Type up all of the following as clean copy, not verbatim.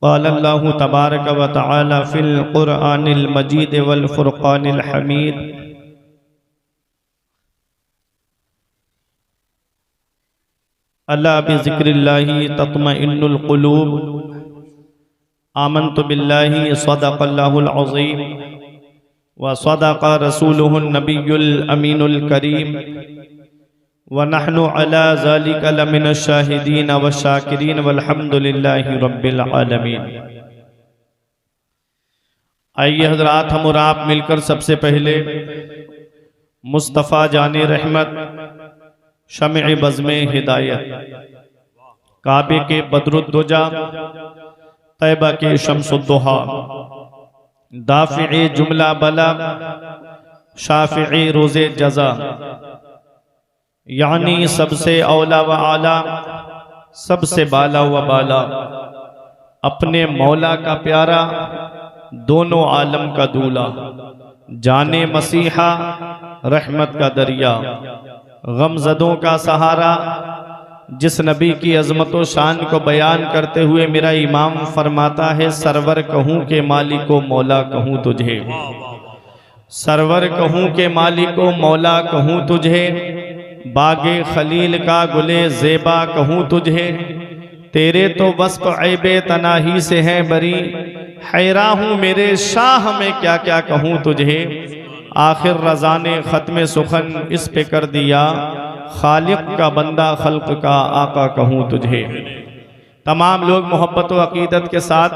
क़ाल अल्लाहु तबारक व तआला फ़िल क़ुरआनिल मजीद वल फ़ुरक़ानिल हमीद अला बिज़िक्रिल्लाहि तत्मइन्नुल क़ुलूब आमन्तु बिल्लाहि सदक़ल्लाहुल अज़ीम व सदक़ रसूलुहुन नबियुल अमीनुल करीम व नहनु अला ज़ालिका लमिनश शाहिदीन व शाकिरीन वल्हम्दुलिल्लाहि रब्बिल आलमीन। आइए हज़रात, हम और आप मिलकर सबसे पहले मुस्तफ़ा जाने रहमत, शम्अ बज़्म हिदायत, काबे के बदरुद्दुजा, तैबा के शम्सुद्दुहा, दाफ़िए जुमला बला, शाफ़िए रोज़े जज़ा, यानी सबसे औला व आला, सबसे बाला व बाला, अपने मौला का प्यारा, दोनों आलम का दूल्हा, जाने मसीहा, रहमत का दरिया, गमज़दों का सहारा, जिस नबी की अज़मत व शान को बयान करते हुए मेरा इमाम फरमाता है, सरवर कहूँ के मालिको मौला कहूँ तुझे, सरवर कहूँ के मालिको मौला कहूँ तुझे, बागे खलील का गुले ज़ेबा कहूँ तुझे, तेरे तो वस्फ़ ऐबे तनाही से हैं बरी, हैरा हूँ मेरे शाह में क्या क्या कहूँ तुझे, आखिर रज़ा ने ख़त्म सुखन इस पे कर दिया, खालिक का बंदा खल्क का आका कहूँ तुझे। तमाम लोग मोहब्बत व अक़ीदत के साथ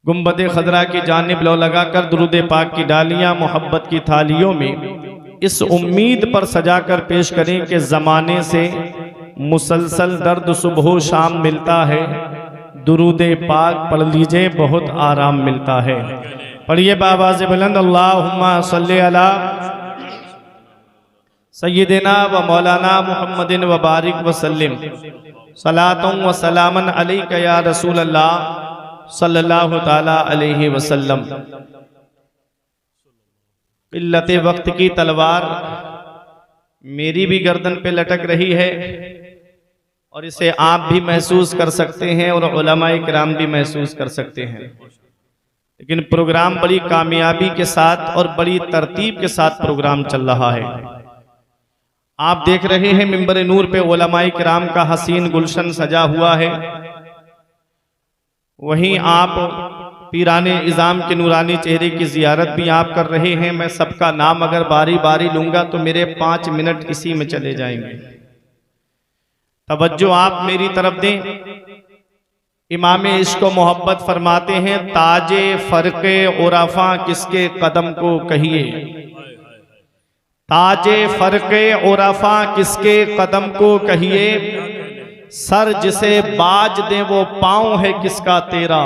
गुंबद खदरा की जानिब लो लगाकर दुरूद पाक की डालियाँ मोहब्बत की थालियों में इस उम्मीद पर सजाकर पेश करें कि ज़माने से मुसलसल दर्द सुबह शाम मिलता है, दुरूद पाक पढ़ लीजिए बहुत आराम मिलता है। पढ़िए बावाज़ बुलंद, अल्लाहुम्मा सल्ली अला सय्यिदिना व मौलाना मुहम्मदिन व बारिक व सल्लिम सलातुन व सलामन अलैका या रसूल अल्लाह सल्लल्लाहु ताला अलैहि वसल्लम। किल्लते वक्त की तलवार मेरी भी गर्दन पे लटक रही है और इसे आप भी महसूस कर सकते हैं और उलमाए किराम भी महसूस कर सकते हैं, लेकिन प्रोग्राम बड़ी कामयाबी के साथ और बड़ी तरतीब के साथ प्रोग्राम चल रहा है। आप देख रहे हैं मिंबर नूर पे उलमाए किराम का हसीन गुलशन सजा हुआ है, वहीं आप पीराने इज़ाम के नूरानी चेहरे की ज़ियारत भी आप कर रहे हैं। मैं सबका नाम अगर बारी बारी लूँगा तो मेरे 5 मिनट इसी में चले जाएंगे। तवज्जो आप मेरी तरफ दें। इमाम इश्क व मोहब्बत फरमाते हैं, ताजे फ़र्क़े उरफ़ा किसके कदम को कहिए, ताजे फ़र्क़े उरफ़ा किसके कदम को कहिए, सर जिसे बाज दे वो पाँव है किसका तेरा।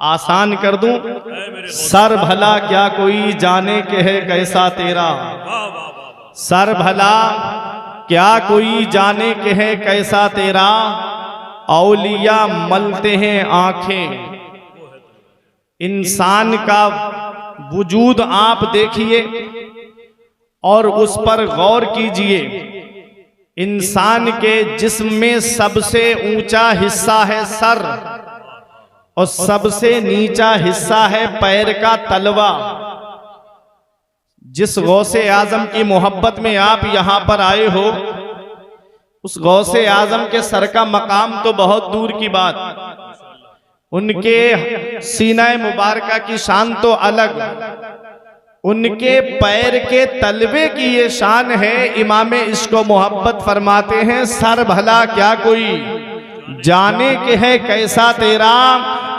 आसान कर दूं, सर भला क्या कोई जाने के है कैसा तेरा, सर भला क्या कोई जाने के है कैसा तेरा, औलिया मलते हैं आंखें। इंसान का वजूद आप देखिए और उस पर गौर कीजिए। इंसान के जिस्म में सबसे ऊंचा हिस्सा है सर और सबसे नीचा हिस्सा है पैर का तलवा। जिस गौसे आजम की मोहब्बत में आप यहाँ पर आए हो, उस गौसे आजम के सर का मकाम तो बहुत दूर की बात, उनके सीना मुबारका की शान तो अलग, उनके पैर के तलवे की ये शान है। इमाम इश्क व मोहब्बत फरमाते हैं, सर भला क्या कोई जाने के है कैसा तेरा,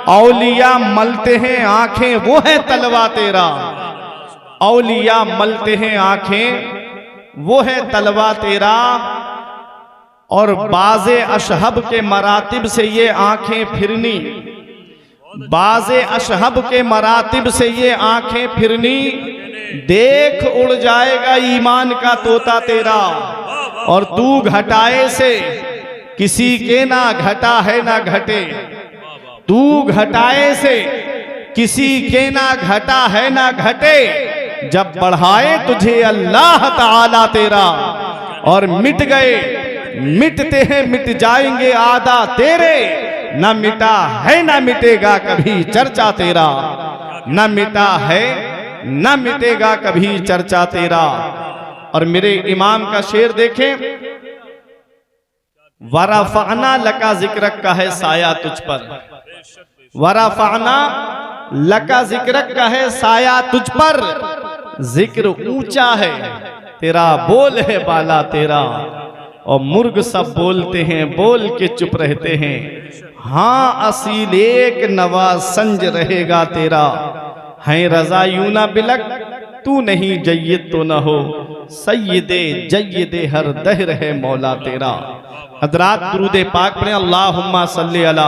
औलिया मलते हैं आंखें वो है तलवा तेरा, औलिया मलते हैं आंखें वो है तलवा तेरा। और बाज़े अशहब के मरातिब से ये आंखें फिरनी, बाज़े अशहब के मरातिब से ये आंखें फिरनी, देख उड़ जाएगा ईमान का तोता तेरा। और तू घटाए से किसी के ना घटा है ना घटे, तू घटाए से किसी के ना घटा है ना घटे, जब बढ़ाए तुझे अल्लाह ताला तेरा। और मिट गए मिटते हैं मिट जाएंगे आदा तेरे, न मिटा है न मिटेगा कभी चर्चा तेरा, न मिटा है न मिटेगा कभी चर्चा तेरा। और मेरे इमाम का शेर देखें, वरफ़अना लका ज़िक्रक का है साया तुझ पर, वरफ़अना लका ज़िक्रक का है साया तुझ पर, जिक्र ऊंचा है तेरा बोल है बाला तेरा। और मुर्ग सब बोलते हैं बोल के चुप रहते हैं, हाँ असील एक नवा संज रहेगा तेरा। है रज़ा यूं ना बिलक तू नहीं जय्यद तो न हो, सय्यदे जय्यदे हर दहर है मौला तेरा। हज़रात दुरूद पाक पढ़ें, अल्लाहुम्मा सल्ली अला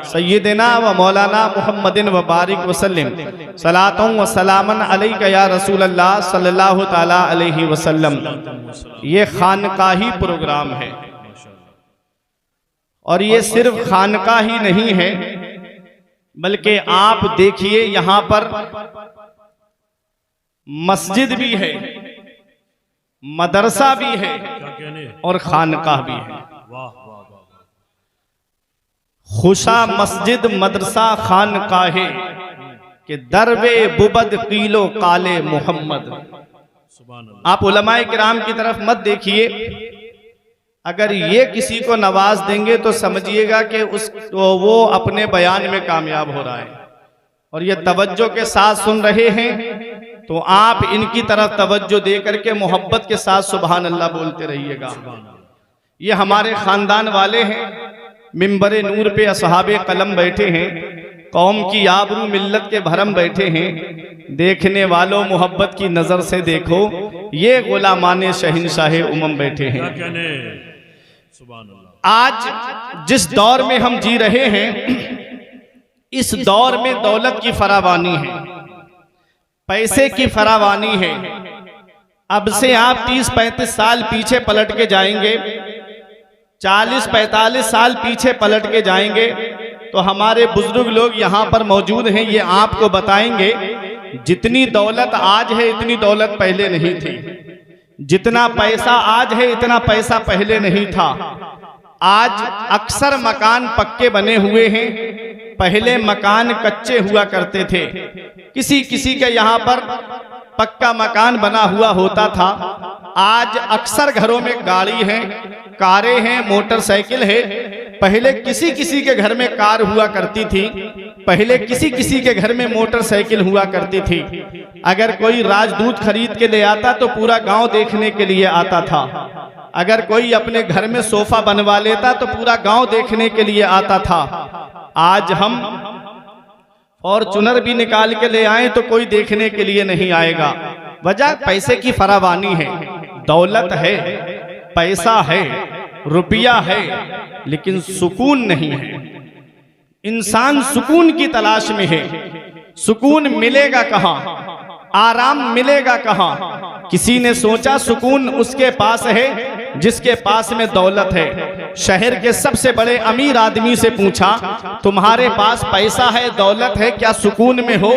सय्यिदिना व मौलाना मुहम्मदिन व बारिक वसल्लिम सलातों व सलामन अलैका या रसूल अल्लाह सल्लल्लाहु ताला अलैहि वसल्लम। ये खानकाही प्रोग्राम है और ये सिर्फ खानका ही नहीं है, बल्कि आप देखिए यहाँ पर मस्जिद भी है, मदरसा भी है और खानकाह भी है। खुशा मस्जिद मदरसा खानकाहे के दरवे बुबद कीलो काले मोहम्मद। आप उलमाए किराम की तरफ मत देखिए, अगर ये किसी को नवाज देंगे तो समझिएगा कि वो अपने बयान में कामयाब हो रहा है। और ये तवज्जो के साथ सुन रहे हैं तो आप इनकी तरफ तवज्जो दे करके मोहब्बत के साथ सुभान अल्लाह बोलते रहिएगा। ये हमारे खानदान वाले हैं, मिंबरे नूर पे असहाबे कलम बैठे हैं, कौम की आबरू मिल्लत के भरम बैठे हैं। देखने वालों मोहब्बत की नजर से देखो, ये गुलामाने शहंशाहे उमम बैठे हैं। आज जिस दौर में हम जी रहे हैं, इस दौर में दौलत की फरावानी है, पैसे की फरावानी है। अब से आप 30-35 साल पीछे पलट के जाएंगे, 40-45 साल पीछे पलट के जाएंगे तो हमारे बुजुर्ग लोग यहाँ पर मौजूद हैं, ये आपको बताएंगे जितनी दौलत आज है इतनी दौलत पहले नहीं थी, जितना पैसा आज है इतना पैसा पहले नहीं था। आज अक्सर मकान पक्के बने हुए हैं, पहले मकान कच्चे हुआ करते थे। किसी किसी के यहाँ पर पक्का मकान बना हुआ होता था। आज अक्सर घरों में गाड़ी है, कारें हैं, मोटरसाइकिल है। पहले किसी किसी के घर में कार हुआ करती थी, पहले किसी किसी के घर में मोटरसाइकिल हुआ करती थी। अगर कोई राजदूत खरीद के ले आता तो पूरा गांव देखने के लिए आता था। अगर कोई अपने घर में सोफा बनवा लेता तो पूरा गांव देखने के लिए आता था। आज हम फॉर्च्यूनर भी निकाल के ले आए तो कोई देखने के लिए नहीं आएगा। वजह पैसे की फरावानी है, दौलत है, पैसा है, रुपया है, लेकिन सुकून नहीं है। इंसान सुकून की तलाश में है। सुकून मिलेगा कहाँ, आराम मिलेगा कहाँ? किसी ने सोचा सुकून उसके पास है जिसके पास में दौलत है। शहर के सबसे बड़े अमीर आदमी से पूछा, तुम्हारे पास पैसा है, दौलत है, क्या सुकून में हो?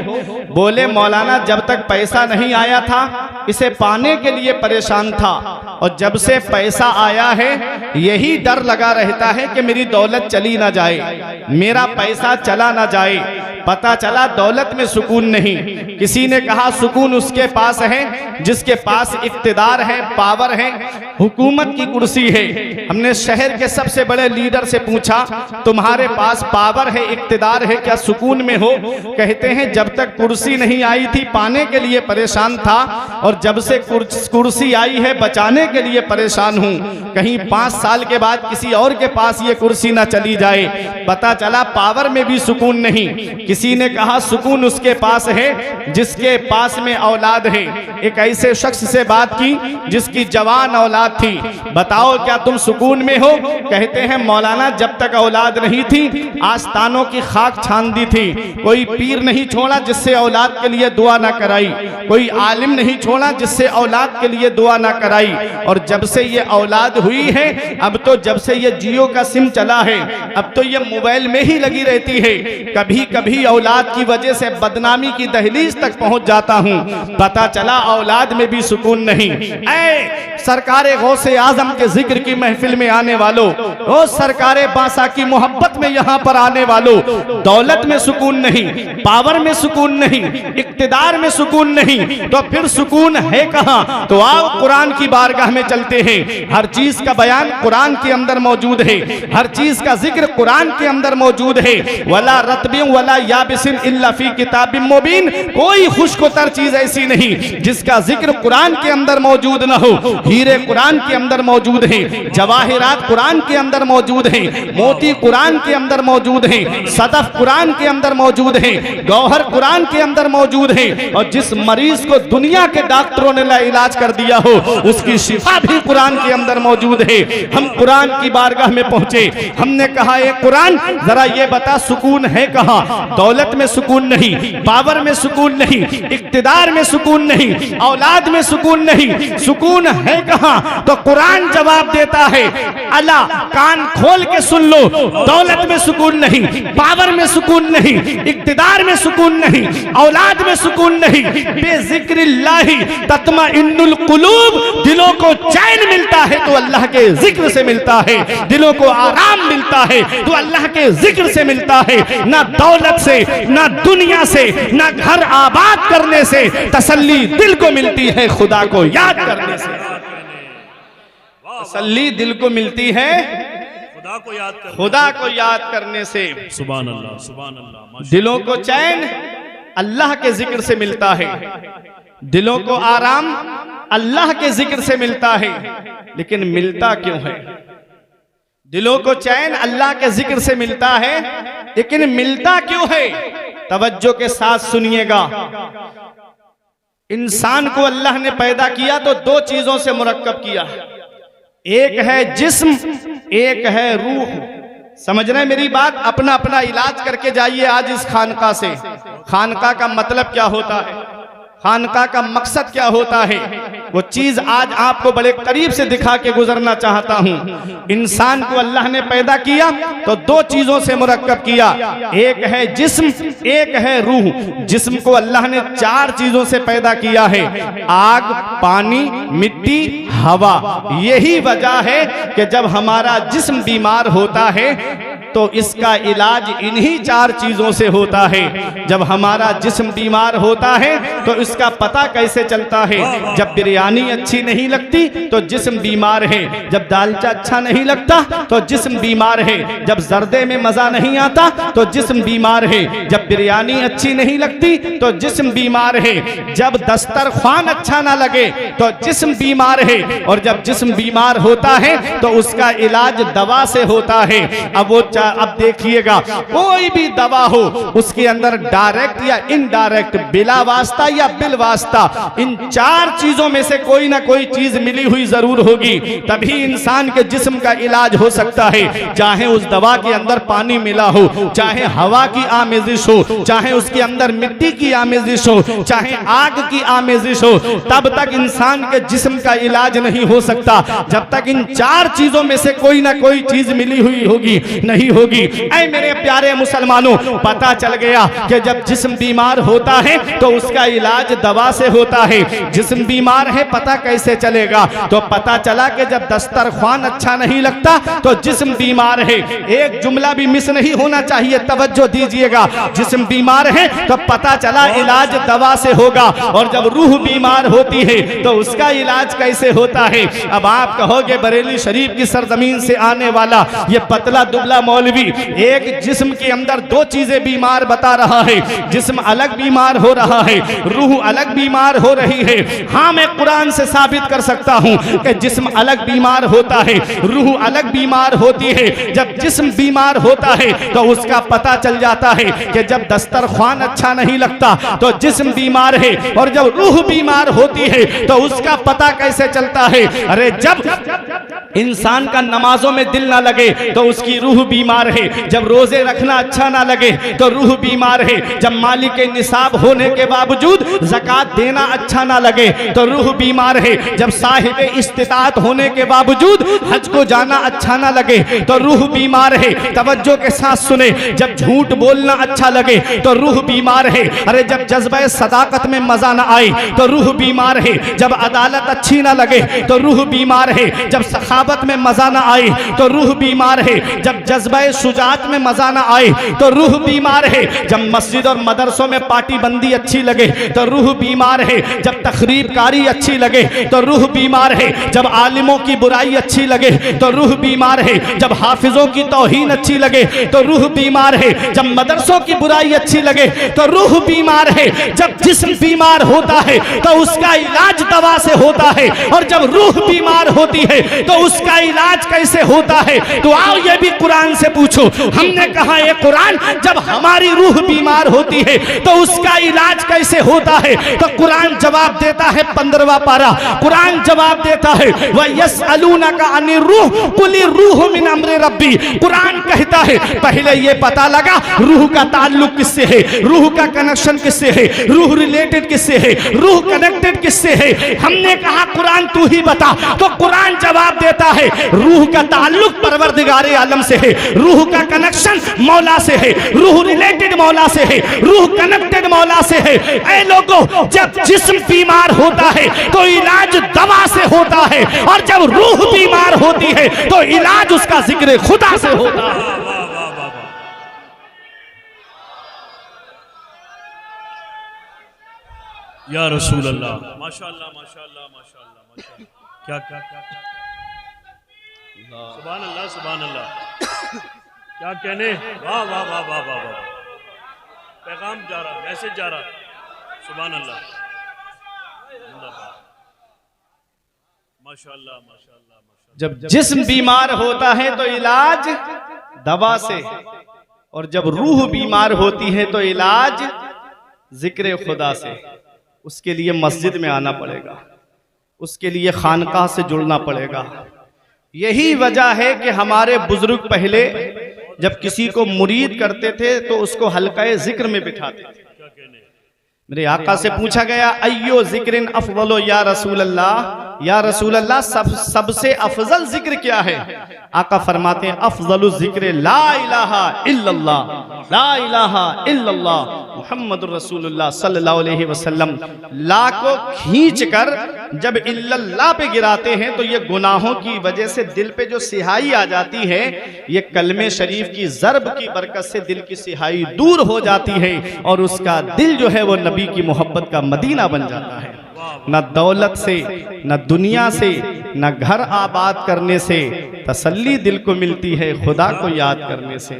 बोले, मौलाना जब तक पैसा नहीं आया था इसे पाने के लिए परेशान था, और जब से पैसा आया है यही डर लगा रहता है कि मेरी दौलत चली ना जाए, मेरा पैसा चला ना जाए। पता चला दौलत में सुकून नहीं। किसी ने कहा सुकून उसके पास है जिसके पास इक्तिदार है, पावर है, हुकूमत की कुर्सी है। हमने शहर के सबसे बड़े लीडर से पूछा, तुम्हारे पास पावर है, इक्तिदार है, क्या सुकून में हो? कहते हैं जब तक कुर्सी नहीं आई थी पाने के लिए परेशान था, और जब से कुर्सी आई है बचाने के लिए परेशान हूं। कहीं 5 साल के बाद किसी और के पास ये कुर्सी ना चली जाए। पता चला पावर में भी सुकून नहीं। किसी ने कहा सुकून उसके पास है जिसके पास में औलाद है। एक ऐसे शख्स से बात की जिसकी जवान औलाद थी, बताओ क्या तुम सुकून में हो? कहते हैं मौलाना जब तक औलाद नहीं थी आस्तानों की खाक छान दी थी, कोई पीर नहीं छोड़ा जिससे औलाद के लिए दुआ ना कराई, कोई आलिम नहीं छोड़ा जिससे औलाद के लिए दुआ ना कराई। और जब से ये औलाद हुई है, अब तो जब से ये जियो का सिम चला है, अब तो ये मोबाइल में ही लगी रहती है। कभी कभी औलाद की वजह से बदनामी की दहलीज तक पहुंच जाता हूं। पता चला औलाद में भी सुकून नहीं। ऐ सरकारे गौसे आजम के जिक्र की महफिल में आने वालों, ओ सरकारे बासा की मोहब्बत में यहाँ पर आने वालों, दौलत में सुकून नहीं, पावर में सुकून नहीं, इक्तिदार में सुकून नहीं, तो फिर सुकून है कहाँ? तो आओ कुरान की बारगाह में चलते हैं। हर चीज का बयान कुरान के अंदर मौजूद है, हर चीज का जिक्र कुरान के अंदर मौजूद है। वला रत्बिन वला याबिसिन इल्ला फी किताबिम मुबीन, कोई खुश्कतर चीज ऐसी नहीं जिसका जिक्र कुरान के अंदर मौजूद न हो। हीरे कुरान के अंदर मौजूद है, जवाहिरात कुरान के अंदर मौजूद है, मोती कुरान के अंदर मौजूद है, सदफ कुरान के अंदर मौजूद है, गौहर कुरान के अंदर मौजूद है। और जिस मरीज को दुनिया के डॉक्टरों ने इलाज कर दिया हो, उसकी शिफा भी कुरान के अंदर मौजूद है। हम कुरान की बारगाह में पहुंचे, हमने कहा ये कुरान जरा ये बता सुकून है कहां? दौलत में सुकून नहीं, पावर में सुकून नहीं, इक्तिदार में सुकून नहीं, औलाद में सुकून नहीं, सुकून है कहां? तो कुरान जवाब देता है, अला कान खोल के सुन लो, दौलत में सुकून नहीं, पावर में सुकून नहीं, इक्तिदार में सुकून नहीं, औलाद में सुकून नहीं, बेजिक्रिल्लाहि तत्मइन्नुल कुलूब, दिलों को चैन मिलता है तो अल्लाह के जिक्र से मिलता है, दिलों को आराम मिलता है तो अल्लाह के जिक्र से मिलता है। ना दौलत से, ना दुनिया से, ना घर आबाद करने से तसल्ली दिल को मिलती है, खुदा को याद करने से तसल्ली दिल को मिलती है, खुदा को याद करने से। सुभान अल्लाह, सुभान अल्लाह। दिलों को चैन अल्लाह के जिक्र से मिलता है, दिलों को आराम अल्लाह के जिक्र से मिलता है। लेकिन मिलता क्यों है? दिलों को चैन अल्लाह के जिक्र से मिलता है, लेकिन मिलता क्यों है? तवज्जो के साथ सुनिएगा। इंसान को अल्लाह ने पैदा किया तो दो चीजों से मुरक्कब किया, एक है जिस्म, एक है रूह। समझ रहे हैं मेरी बात? अपना अपना इलाज करके जाइए आज इस खानका से। खानका का मतलब क्या होता है, खानका का मकसद क्या होता है, वो चीज आज आपको बड़े करीब से दिखा के गुजरना चाहता हूं। इंसान को अल्लाह ने पैदा किया तो दो चीजों से मुरक्कब किया, एक है जिस्म, एक है रूह। जिस्म को अल्लाह ने चार चीजों से पैदा किया है, आग, पानी, मिट्टी, हवा। यही वजह है कि जब हमारा जिस्म बीमार होता है तो इसका इलाज इन्हीं चार चीजों से होता है। जब हमारा जिस्म बीमार होता है तो इसका पता कैसे चलता है? जब बिरयानी अच्छी नहीं लगती तो जिस्म बीमार है, जब दालचा अच्छा नहीं लगता तो जिस्म बीमार है, जब जर्दे में मजा नहीं आता तो जिस्म बीमार है, जब बिरयानी अच्छी नहीं लगती तो जिस्म बीमार है, जब दस्तरख्वान अच्छा ना लगे तो जिस्म बीमार है, और जब जिस्म बीमार होता है तो उसका इलाज दवा से होता है। अब देखिएगा, कोई भी दवा हो उसके अंदर डायरेक्ट या इनडायरेक्ट, बिला वास्ता या बिल वास्ता, इन चार चीजों में से कोई ना कोई चीज मिली हुई जरूर होगी, तभी इंसान के जिस्म का इलाज हो सकता है। चाहे उस दवा के अंदर पानी मिला हो, चाहे हवा की आमेजिश हो, चाहे उसके अंदर मिट्टी की आमेजिश हो, चाहे आग की आमेजिश हो, तब तक इंसान के जिस्म का इलाज नहीं हो सकता जब तक इन चार चीजों में से कोई ना कोई चीज मिली हुई होगी नहीं होगी। ऐ मेरे प्यारे मुसलमानों, पता चल गया कि जब जिस्म बीमार होता है तो उसका इलाज दवा से होता है। जिस्म बीमार है, पता कैसे चलेगा? तो पता चला कि जब दस्तरख्वान अच्छा नहीं लगता तो जिस्म बीमार है। एक जुमला भी मिस नहीं होना चाहिए, तवज्जो दीजिएगा। जिस्म बीमार है तो पता चला इलाज दवा से होगा, और जब रूह बीमार होती है तो उसका इलाज कैसे होता है? अब आप कहोगे बरेली शरीफ की सरजमीन से आने वाला ये पतला दुबला मौलवी एक जिस्म के अंदर दो चीजें बीमार बता रहा है, जिस्म अलग बीमार हो रहा है, रूह अलग बीमार हो रही है। हाँ, मैं कुरान से साबित कर सकता हूं कि जिस्म अलग बीमार होता है, रूह अलग बीमार होती है। जब जिस्म बीमार होता है तो उसका पता चल जाता है कि जब दस्तरख्वान अच्छा नहीं लगता तो जिस्म बीमार है, और जब रूह बीमार होती है तो उसका पता कैसे चलता है? अरे जब इंसान का नमाजों में दिल ना लगे तो उसकी रूह बीमार बीमार है जब रोजे रखना अच्छा ना लगे तो रूह बीमार है जब मालिक निसाब होने के बावजूद ज़कात देना अच्छा ना लगे तो रूह बीमार है जब साहिब इस्तिताअत होने के बावजूद हज को जाना अच्छा ना लगे तो रूह बीमार है। तवज्जो के साथ सुने, जब झूठ बोलना अच्छा लगे तो रूह बीमार है। अरे जब जज्बे सदाकत में मजा ना आए तो रूह बीमार है। जब अदालत अच्छी ना लगे तो रूह बीमार है। जब सखावत में मजा ना आए तो रूह बीमार है। जब जज्बे शुजात में मजा ना आए तो रूह बीमार है। जब मस्जिद और मदरसों में पार्टी बंदी अच्छी लगे तो रूह बीमार है। जब तखरीब कारी अच्छी लगे तो रूह बीमार है। जब आलिमों की बुराई अच्छी लगे तो रूह बीमार है। जब हाफिजों की तौहीन अच्छी लगे तो रूह बीमार है। जब मदरसों की बुराई अच्छी लगे तो रूह बीमार है। जब जिस्म बीमार होता है तो उसका इलाज दवा से होता है, और जब रूह बीमार होती है तो उसका इलाज कैसे होता है? तो आओ ये भी कुरान से पूछो। हमने कहा ये कुरान, जब हमारी रूह बीमार होती है तो उसका इलाज कैसे होता है? तो कुरान जवाब देता है 15वां पारा, कुरान जवाब देता है व यसअलूनका अनिर रूह कुल रूह मिन अम्रि रब्बी। कुरान कहता है पहले ये पता लगा रूह का ताल्लुक किससे है, रूह का कनेक्शन किससे है, रूह रिलेटेड किससे है, रूह कनेक्टेड किससे है। हमने कहा कुरान तू ही बता, तो कुरान जवाब देता है रूह का ताल्लुक परवरदिगारे आलम से है, रूह का कनेक्शन मौला से है, रूह रिलेटेड मौला से है, रूह कनेक्टेड मौला से है। ऐ लोगों, जब जिस्म बीमार होता है तो इलाज दवा से होता है, और जब रूह बीमार होती है तो इलाज उसका जिक्र खुदा से होता है। या रसूल अल्लाह, माशाअल्लाह माशाअल्लाह माशाअल्लाह माशाअल्लाह, क्या क्या क्या सुभान अल्लाह सुभान अल्लाह, क्या कहने, वाह वाह वाह वाह वाह वाह, पैगाम जा रहा, मैसेज जा रहा, सुभान अल्लाह, माशाअल्लाह माशाअल्लाह माशाअल्लाह। जब जिस्म बीमार होता है तो इलाज दवा से, और जब रूह बीमार होती है तो इलाज जिक्र खुदा से। उसके लिए मस्जिद में आना पड़ेगा, उसके लिए खानकाह से जुड़ना पड़ेगा। यही वजह है कि हमारे बुजुर्ग पहले जब किसी को मुरीद करते थे तो उसको हल्का जिक्र में बिठाते थे। मेरे आका से पूछा गया अय्यो जिक्रिन अफजलो या रसूल अल्लाह, या रसूल अल्लाह सबसे अफजल जिक्र क्या है? आका फरमाते हैं अफजलु जिक्र ला इलाहा इल्लल्लाह, ला इलाहा इल्लल्लाह मुहम्मदुर रसूलुल्लाह सल्लल्लाहु अलैहि वसल्लम। ला को खींच कर जब इल्लल्लाह पे गिराते हैं तो ये गुनाहों की वजह से दिल पे जो सिहाई आ जाती है, ये कलमे शरीफ की ज़र्ब की बरकत से दिल की सिहाई दूर हो जाती है, और उसका दिल जो है वो नबी की मोहब्बत का मदीना बन जाता है। न दौलत से, न दुनिया से, न घर आबाद करने से तसल्ली दिल को मिलती है, खुदा को याद करने से।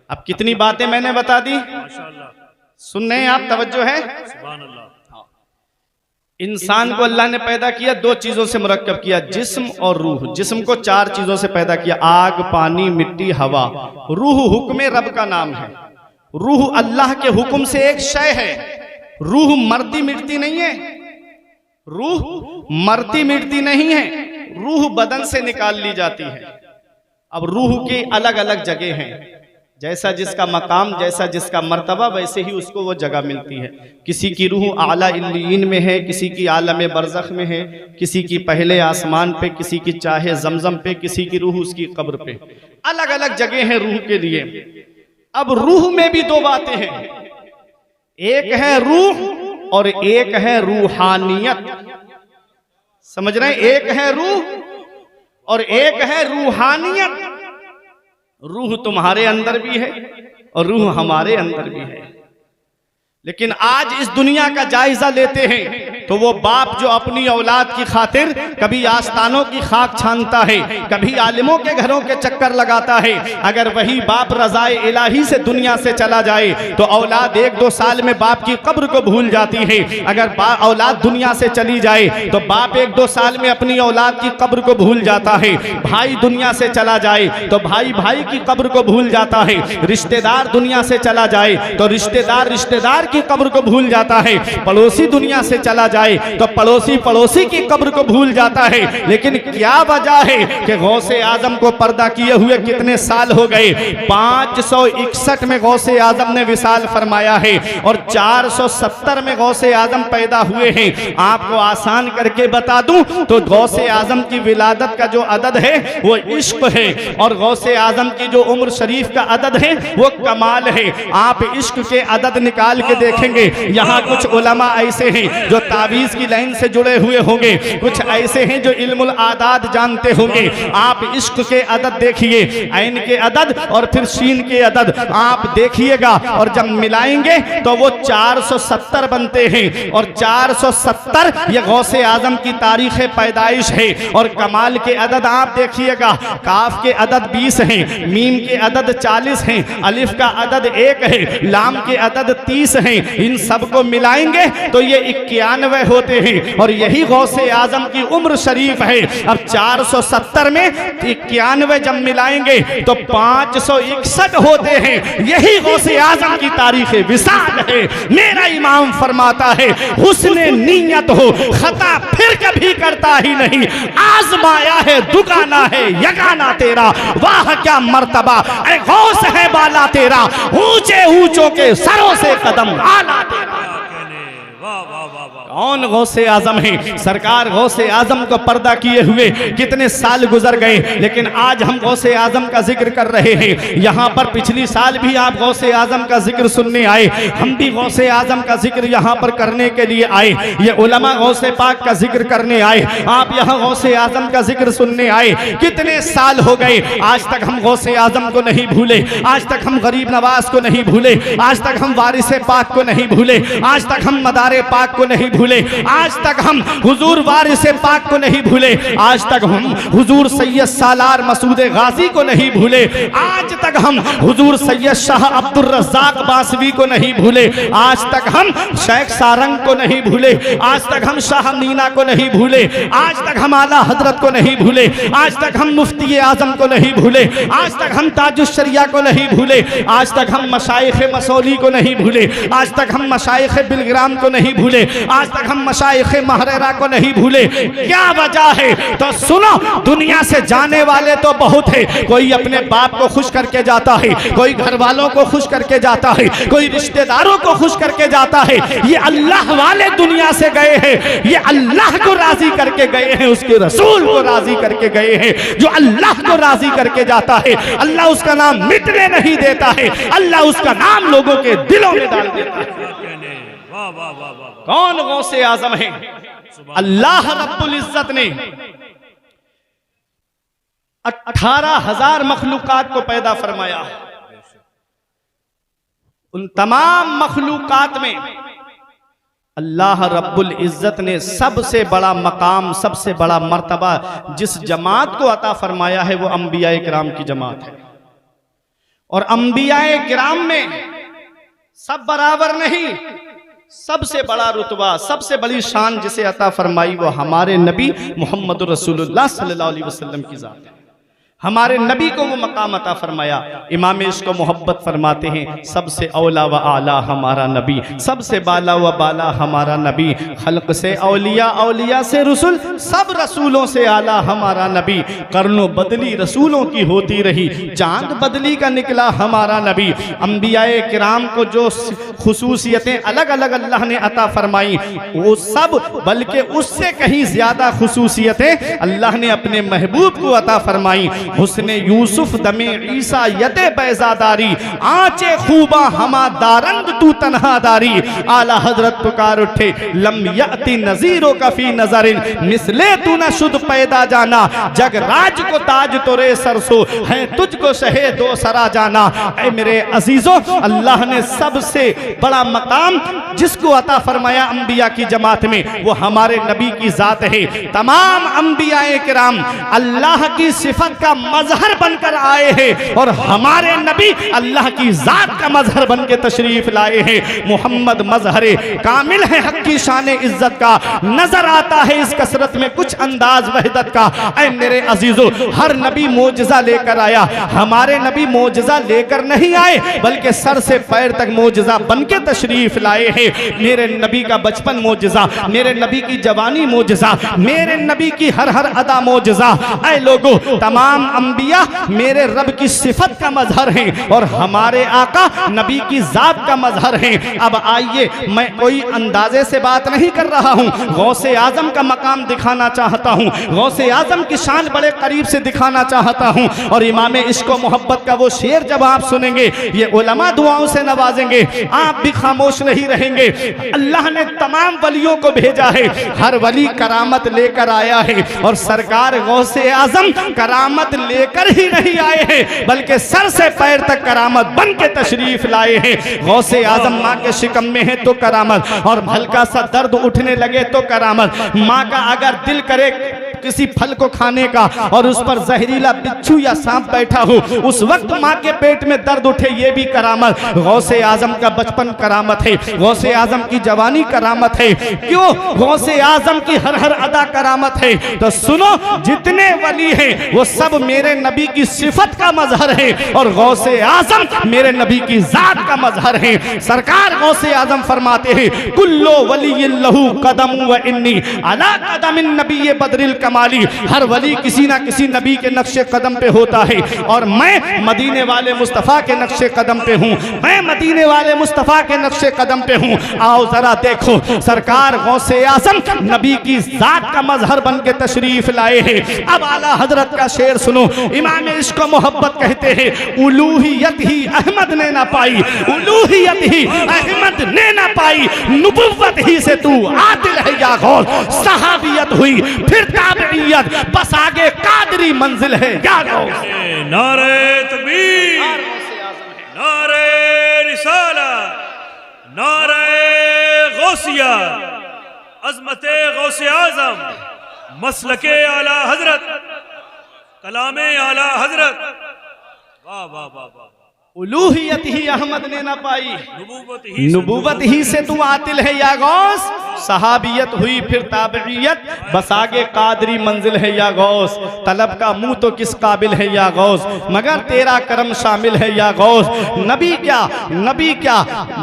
अब कितनी बातें मैंने बता दी, सुन रहे हैं आप, तवज्जो है। इंसान को अल्लाह ने पैदा किया दो चीजों से मुरक्कब किया, जिस्म और रूह। जिस्म को चार चीजों से पैदा किया, आग, पानी, मिट्टी, हवा। रूह हुक्म रब का नाम है। रूह अल्लाह के हुक्म से एक शय है। रूह मरती मिटती नहीं है, रूह मरती मिटती नहीं है, रूह बदन से निकाल ली जाती है। अब रूह की अलग अलग जगह हैं, जैसा जिसका मकाम, जैसा जिसका मर्तबा, वैसे ही उसको वो जगह मिलती है। किसी की रूह आला इल्लीन में है, किसी की आलम बरज़ख में है, किसी की पहले आसमान पे, किसी की चाहे जमजम पे, किसी की रूह उसकी कब्र पे। अलग अलग जगह है रूह के लिए। अब रूह में भी दो बातें हैं, एक है रूह और एक है रूहानियत। समझ रहे हैं? एक है रूह और एक है रूहानियत। रूह तुम्हारे अंदर भी है और रूह हमारे अंदर भी है। लेकिन आज इस दुनिया का जायजा लेते हैं तो वो बाप जो अपनी औलाद की खातिर कभी आस्तानों की खाक छानता है, कभी आलिमों के घरों के चक्कर लगाता है, अगर वही बाप रज़ाए इलाही से दुनिया से चला जाए तो औलाद 1-2 साल में बाप की कब्र को भूल जाती है। अगर औलाद दुनिया से चली जाए तो बाप 1-2 साल में अपनी औलाद की कब्र को भूल जाता है। भाई दुनिया से चला जाए तो भाई भाई की कब्र को भूल जाता है। रिश्तेदार दुनिया से चला जाए तो रिश्तेदार रिश्तेदार की कब्र को भूल जाता है। पड़ोसी दुनिया से चला जाए तो पड़ोसी पड़ोसी की कब्र को भूल जाता है। लेकिन क्या वजह है कि गौसे आजम को पर्दा किए हुए कितने साल हो गए? 561 में गौसे आजम ने विसाल फरमाया है और 470 में गौसे आजम पैदा हुए हैं। आपको आसान करके बता दूं तो गौसे आजम की विलादत का जो अदद है वो इश्क है, और गौसे आजम की जो उम्र शरीफ का अदद है वो कमाल है। आप इश्क के अदद निकाल के देखेंगे, यहाँ कुछ उलमा ऐसे हैं जो तावीज की लाइन से जुड़े हुए होंगे, कुछ ऐसे हैं जो इल्मुल आदाद जानते होंगे। आप इश्क के अदद देखिए, ऐन के अदद और फिर शीन के अदद आप देखिएगा, और जब मिलाएंगे तो वो 470 बनते हैं। और 470 ये गौसे आजम की तारीख पैदाइश है। और कमाल के अदद आप देखिएगा, काफ के अदद 20 हैं, मीम के अदद 40 हैं, अलिफ का अदद 1 है, लाम के अदद 30 हैं। इन सबको मिलाएंगे तो ये 91 होते हैं, और यही गौसे आजम की उम्र शरीफ है। अब 470 में 91 जब मिलाएंगे तो 561 होते हैं। यही गौसे आजम की तारीख विसाल है। मेरा इमाम फरमाता है, हुस्ने नियत हो खता फिर कभी करता ही नहीं, आजमाया है दुगाना है यगाना तेरा, वाह क्या मर्तबा ऐ गौस है बाला तेरा, ऊंचे ऊंचों के सरों से कदम आला तेरा। कौन गौसे आजम है? सरकार गौसे आजम को पर्दा किए हुए कितने साल गुजर गए, लेकिन आज हम गौसे आजम का जिक्र कर रहे हैं। यहाँ पर पिछली साल भी आप गौसे आजम का जिक्र सुनने आए, हम भी गौसे आजम का जिक्र यहाँ पर करने के लिए आए। ये उलमा गौसे पाक का जिक्र करने आए, आप यहाँ गौसे आजम का जिक्र सुनने आए। कितने साल हो गए, आज तक हम गौसे आजम को नहीं भूले, आज तक हम गरीब नवाज को नहीं भूले, आज तक हम वारिसे पाक को नहीं भूले, आज तक हम मदारे पाक को नहीं भूले, आज तक हम हुजूर वारिसे पाक को नहीं भूले, आज तक हम हुजूर सैयद सालार मसूद गाजी को नहीं भूले, आज तक हम हुजूर सैयद शाह अब्दुल रज़्ज़ाक बासवी को नहीं भूले, आज तक हम शेख सारंग को नहीं भूले, आज तक हम शाह मीना को नहीं भूले, आज तक हम आला हजरत को नहीं भूले, आज तक हम मुफ्ती आजम को नहीं भूले, आज तक हम ताजुश शरिया को नहीं भूले, आज तक हम मशाइख मसौली को नहीं भूले, आज तक हम मशाइख बिलग्राम को नहीं भूले, आज तक हम मशाइख महरेरा को नहीं भूले। क्या वजह है? तो सुनो, दुनिया से जाने वाले तो बहुत है, कोई अपने बाप को खुश करके जाता है, कोई घर वालों को खुश करके जाता है, कोई रिश्तेदारों को खुश करके जाता है। ये अल्लाह वाले दुनिया से गए हैं, ये अल्लाह को राजी करके गए हैं, उसके रसूल को राजी करके गए हैं। जो अल्लाह को राजी करके जाता है, अल्लाह उसका नाम मिटने नहीं देता है, अल्लाह उसका नाम लोगों के दिलों में डाल देता है। कौन गौसे आजम है? अल्लाह रब्बुल इज्जत ने 18,000 मखलूकात को पैदा फरमाया। उन तमाम मखलूकात में अल्लाह रब्बुल इज्जत ने सबसे बड़ा मकाम, सबसे बड़ा मर्तबा जिस जमात को अता फरमाया है वो अंबियाए किराम की जमात है। और अंबियाए किराम में सब बराबर नहीं, सबसे बड़ा रुतबा, सबसे बड़ी शान जिसे अता फरमाई वो हमारे नबी मोहम्मद रसूलुल्लाह सल्लल्लाहु अलैहि वसल्लम की जात है। हमारे नबी को वो मकाम अता फरमाया। इमाम इसको मोहब्बत फरमाते हैं, सबसे औला व आला हमारा नबी, सबसे बाला व बाला हमारा नबी, खल्क से औलिया, औलिया से रसूल, सब रसूलों से आला हमारा नबी। कर्नो बदली रसूलों की होती रही, चांद बदली का निकला हमारा नबी। अंबियाए किराम को जो खुसूसियतें अलग अलग अल्लाह ने अता फरमाई वो सब, बल्कि उससे कहीं ज्यादा खुसूसियतें अल्लाह ने अपने महबूब को अता फरमाई। हुस्ने यूसुफ दमे ईसा यते पैजादारी, आंचे खूबा हमा दारंद तू तन्हादारी। आला हजरत पुकार उठे, लम यअति नजीरो कफी नजरिन, मिसले तू न शुद्ध पैदा जाना। जग राज को ताज तोरे सरसो है, तुझको शहे दो सरा जाना। ऐ मेरे अजीजों, अल्लाह ने सबसे बड़ा मकाम जिसको अता फरमाया अंबिया की जमात में, वो हमारे नबी की जात है। तमाम अंबियाए किराम अल्लाह की सिफत का मजहर बनकर आए हैं और हमारे नबी अल्लाह की जात का मजहर बन के तशरीफ लाए हैं। मोहम्मद मजहर कामिल है, हक की शान इज्जत का, नजर आता है इस कसरत में कुछ अंदाज वहदत का। ऐ मेरे अजीजों, हर नबी मोजज़ा लेकर आया, हमारे नबी मोजज़ा लेकर नहीं आए बल्कि सर से पैर तक मोजज़ा बन के तशरीफ लाए हैं। मेरे नबी का बचपन मोजज़ा, मेरे नबी की जवानी मोजज़ा, मेरे नबी की हर हर अदा मोजज़ा। ऐ लोगों, तमाम अंबिया मेरे रब की सिफत का मजहर हैं और हमारे आका नबी की जात का मजहर हैं। अब आइए, मैं कोई अंदाजे से बात नहीं कर रहा हूँ, गौसे आजम का मकाम दिखाना चाहता हूँ, गौसे आजम की शान बड़े करीब से दिखाना चाहता हूँ। और इमाम इश्क व मोहब्बत का वो शेर जब आप सुनेंगे, ये उलमा दुआओं से नवाजेंगे, आप भी खामोश नहीं रहेंगे। अल्लाह ने तमाम वलियों को भेजा है, हर वली करामत लेकर आया है और सरकार गौसे आजम करामत लेकर ही नहीं आए हैं बल्कि सर से पैर तक करामत बन के तशरीफ लाए हैं। गौसे आजम माँ के शिकम में है तो करामत, और हल्का सा दर्द उठने लगे तो करामत। माँ का अगर दिल करे किसी फल को खाने का और उस पर जहरीला बिच्छू या सांप बैठा हो, उस वक्त माँ के पेट में दर्द उठे, ये भी करामत। गौसे आजम का बचपन करामत है, गौसे आजम की जवानी करामत है। क्यों? गौसे आजम की हर हर अदा करामत है। तो सुनो, जितने वली हैं वो सब मेरे नबी की सिफत का मजहर है और गौसे आजम मेरे नबी की जात का मजहर है। सरकार गौसे आजम फरमाते हैं, कुल्लो वलिय्लहु कदम व इन्नी अला कदमिन नबी बदरिल कमाली। हर वली किसी ना किसी नबी के नक्शे कदम पे होता है और मैं मदीने वाले मुस्तफ़ा के नक्शे कदम पे हूँ, मैं मदीने वाले मुस्तफ़ा के नक्शे कदम पे हूँ। आओ जरा देखो, सरकार गौसे आजम नबी की जात का मजहर बन के तशरीफ लाए हैं। अब आला हजरत का शेर सुनो, इमाम इश्क व मोहब्बत कहते हैं, उलूहियत ही अहमद ने ना पाई, उलूहियत ही अहमद ने ना पाई, नुबुव्वत ही से तू आदिल है या गौस। सहाबियत हुई फिर ताबईयत, बस आगे कादरी मंजिल है या गौस। नारे तकबीर, नारे रिसालत, नारे गौसिया, अज़मते गौसे आज़म, मसलके आला हजरत, कलामे आला हजरत। वाह वाह वाह वाह। उलूहियत ही अहमद ने ना पाई, नुबुव्वत ही से तू आतिल है या गौस। सहाबियत हुई फिर ताबईयत, बस आगे कादरी मंजिल है या गौस। तलब का मुंह तो किस काबिल है या गौस, मगर तेरा करम शामिल है या गौस। नबी क्या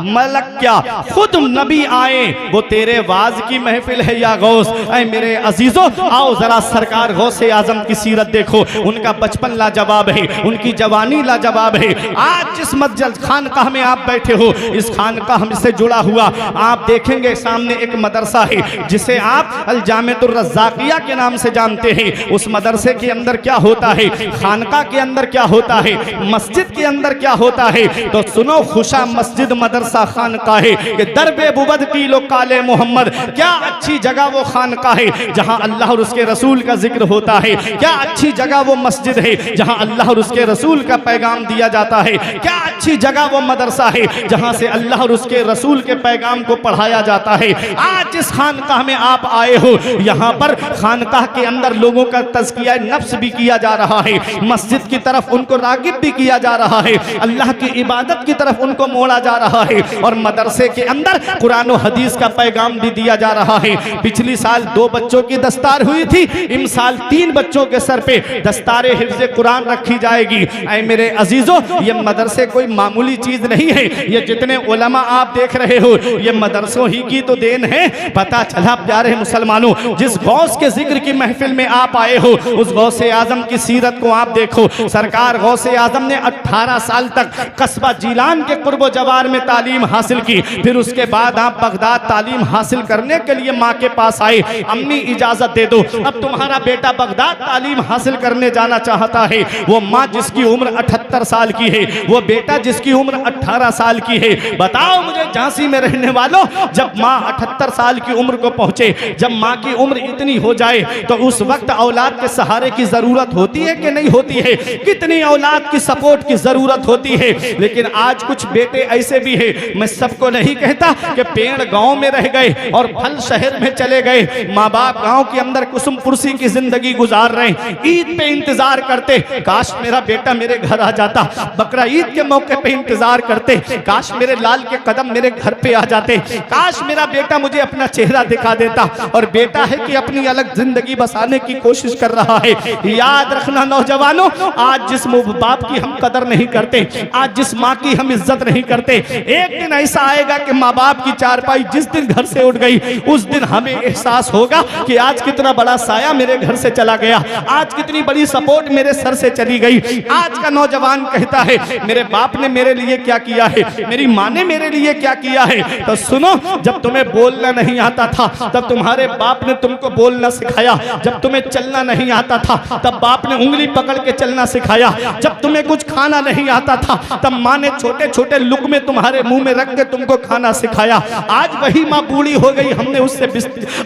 मलक क्या, खुद नबी आए वो तेरे वाज की महफिल है या गौस। ऐ मेरे अजीजों, आओ जरा सरकार गौसे आजम की सीरत देखो। उनका बचपन लाजवाब है, उनकी जवानी लाजवाब है। आज जिस मस्जिद खानकाह में आप बैठे हो, इस खानकाह से जुड़ा हुआ आप देखेंगे सामने एक मदरसा है जिसे आप अल जामिअतुर रज़्ज़ाक़िया के नाम से जानते हैं। उस मदरसे के अंदर क्या होता है, खानका के अंदर क्या होता है, मस्जिद के अंदर क्या होता है, तो सुनो, खुशा मस्जिद मदरसा खानका है कि दरबे बुबद की लो काले मोहम्मद। क्या अच्छी जगह वो खानका है जहां अल्लाह और उसके रसूल का जिक्र होता है। क्या अच्छी जगह वो मस्जिद है जहां अल्लाह और उसके रसूल का पैगाम दिया जाता है। क्या अच्छी जगह वो मदरसा है जहां से अल्लाह और उसके रसूल के पैगाम को पढ़ाया जाता है। आज जिस खानकाह में आप आए हो, यहाँ पर खानकाह के अंदर लोगों का तज़किया नफ्स भी किया जा रहा है, मस्जिद की तरफ उनको रागिब भी किया जा रहा है, अल्लाह की इबादत की तरफ उनको मोड़ा जा रहा है और मदरसे के अंदर कुरान और हदीस का पैगाम भी दिया जा रहा है। पिछली साल 2 बच्चों की दस्तार हुई थी, इस साल 3 बच्चों के सर पे दस्तारे हिफ्ज़े कुरान रखी जाएगी। ऐ मेरे अजीजों, ये मदरसे कोई मामूली चीज नहीं है। ये जितने उलमा आप देख रहे हो, ये मदरसों ही की तो देन है। पता चला प्यारे मुसलमानों, जिस गौस के जिक्र की महफिल में आप आए हो, उस गौसे आजम की सीरत को आप देखो। सरकार गौसे आजम ने 18 साल तक कस्बा जीलान के कुर्बो जवार में तालीम हासिल की। फिर उसके बाद आप बगदाद तालीम हासिल करने के लिए माँ के पास आए, अम्मी इजाजत दे दो, अब तुम्हारा बेटा बगदाद तालीम हासिल करने जाना चाहता है। वो माँ जिसकी उम्र 78 साल की है, वो बेटा जिसकी उम्र 18 साल की है। बताओ मुझे झांसी में रहने वालों, जब माँ 78 साल की उम्र को पहुंचे, जब माँ की उम्र इतनी हो जाए तो उस वक्त औलाद के सहारे की जरूरत होती है कि नहीं होती है? कितनी औलाद की सपोर्ट की जरूरत होती है। लेकिन आज कुछ बेटे ऐसे भी हैं, मैं सबको नहीं कहता कि पेड़ गांव में रह गए और फल शहर में चले गए, माँ बाप गांव के अंदर कुसुम कुर्सी की जिंदगी गुजार रहे हैं, ईद पे इंतजार करते काश मेरा बेटा मेरे घर आ जाता, बकरा ईद के मौके पे इंतजार करते काश मेरे लाल के कदम मेरे घर पे आ जाते, काश मेरा बेटा मुझे अपना चेहरा दिखा देता। और बेटा है कि अपनी अलग जिंदगी बसाने की कोशिश कर रहा है। याद रखना नौजवानों, आज जिस बाप की हम कदर नहीं करते, आज जिस माँ की हम इज्जत नहीं करते, एक दिन ऐसा आएगा कि माँ बाप की चारपाई जिस दिन घर से उठ गई उस दिन हमें एहसास होगा कि आज कितना बड़ा साया मेरे घर से चला गया, आज कितनी बड़ी सपोर्ट मेरे सर से चली गई। आज का नौजवान कहता है मेरे बाप ने मेरे लिए क्या किया है, मेरी माँ ने मेरे लिए क्या किया है। तो सुनो, जब तुम्हें बोलना नहीं आता था तब तुम्हारे बाप ने तुमको बोलना सिखाया, जब तुम्हें चलना नहीं आता था तब बाप ने उंगली पकड़ के चलना सिखाया, जब तुम्हें कुछ खाना नहीं आता था तब माँ ने छोटे छोटे लुक़मे तुम्हारे मुंह में रख के तुमको खाना सिखाया। आज वही माँ बूढ़ी हो गई, हमने उससे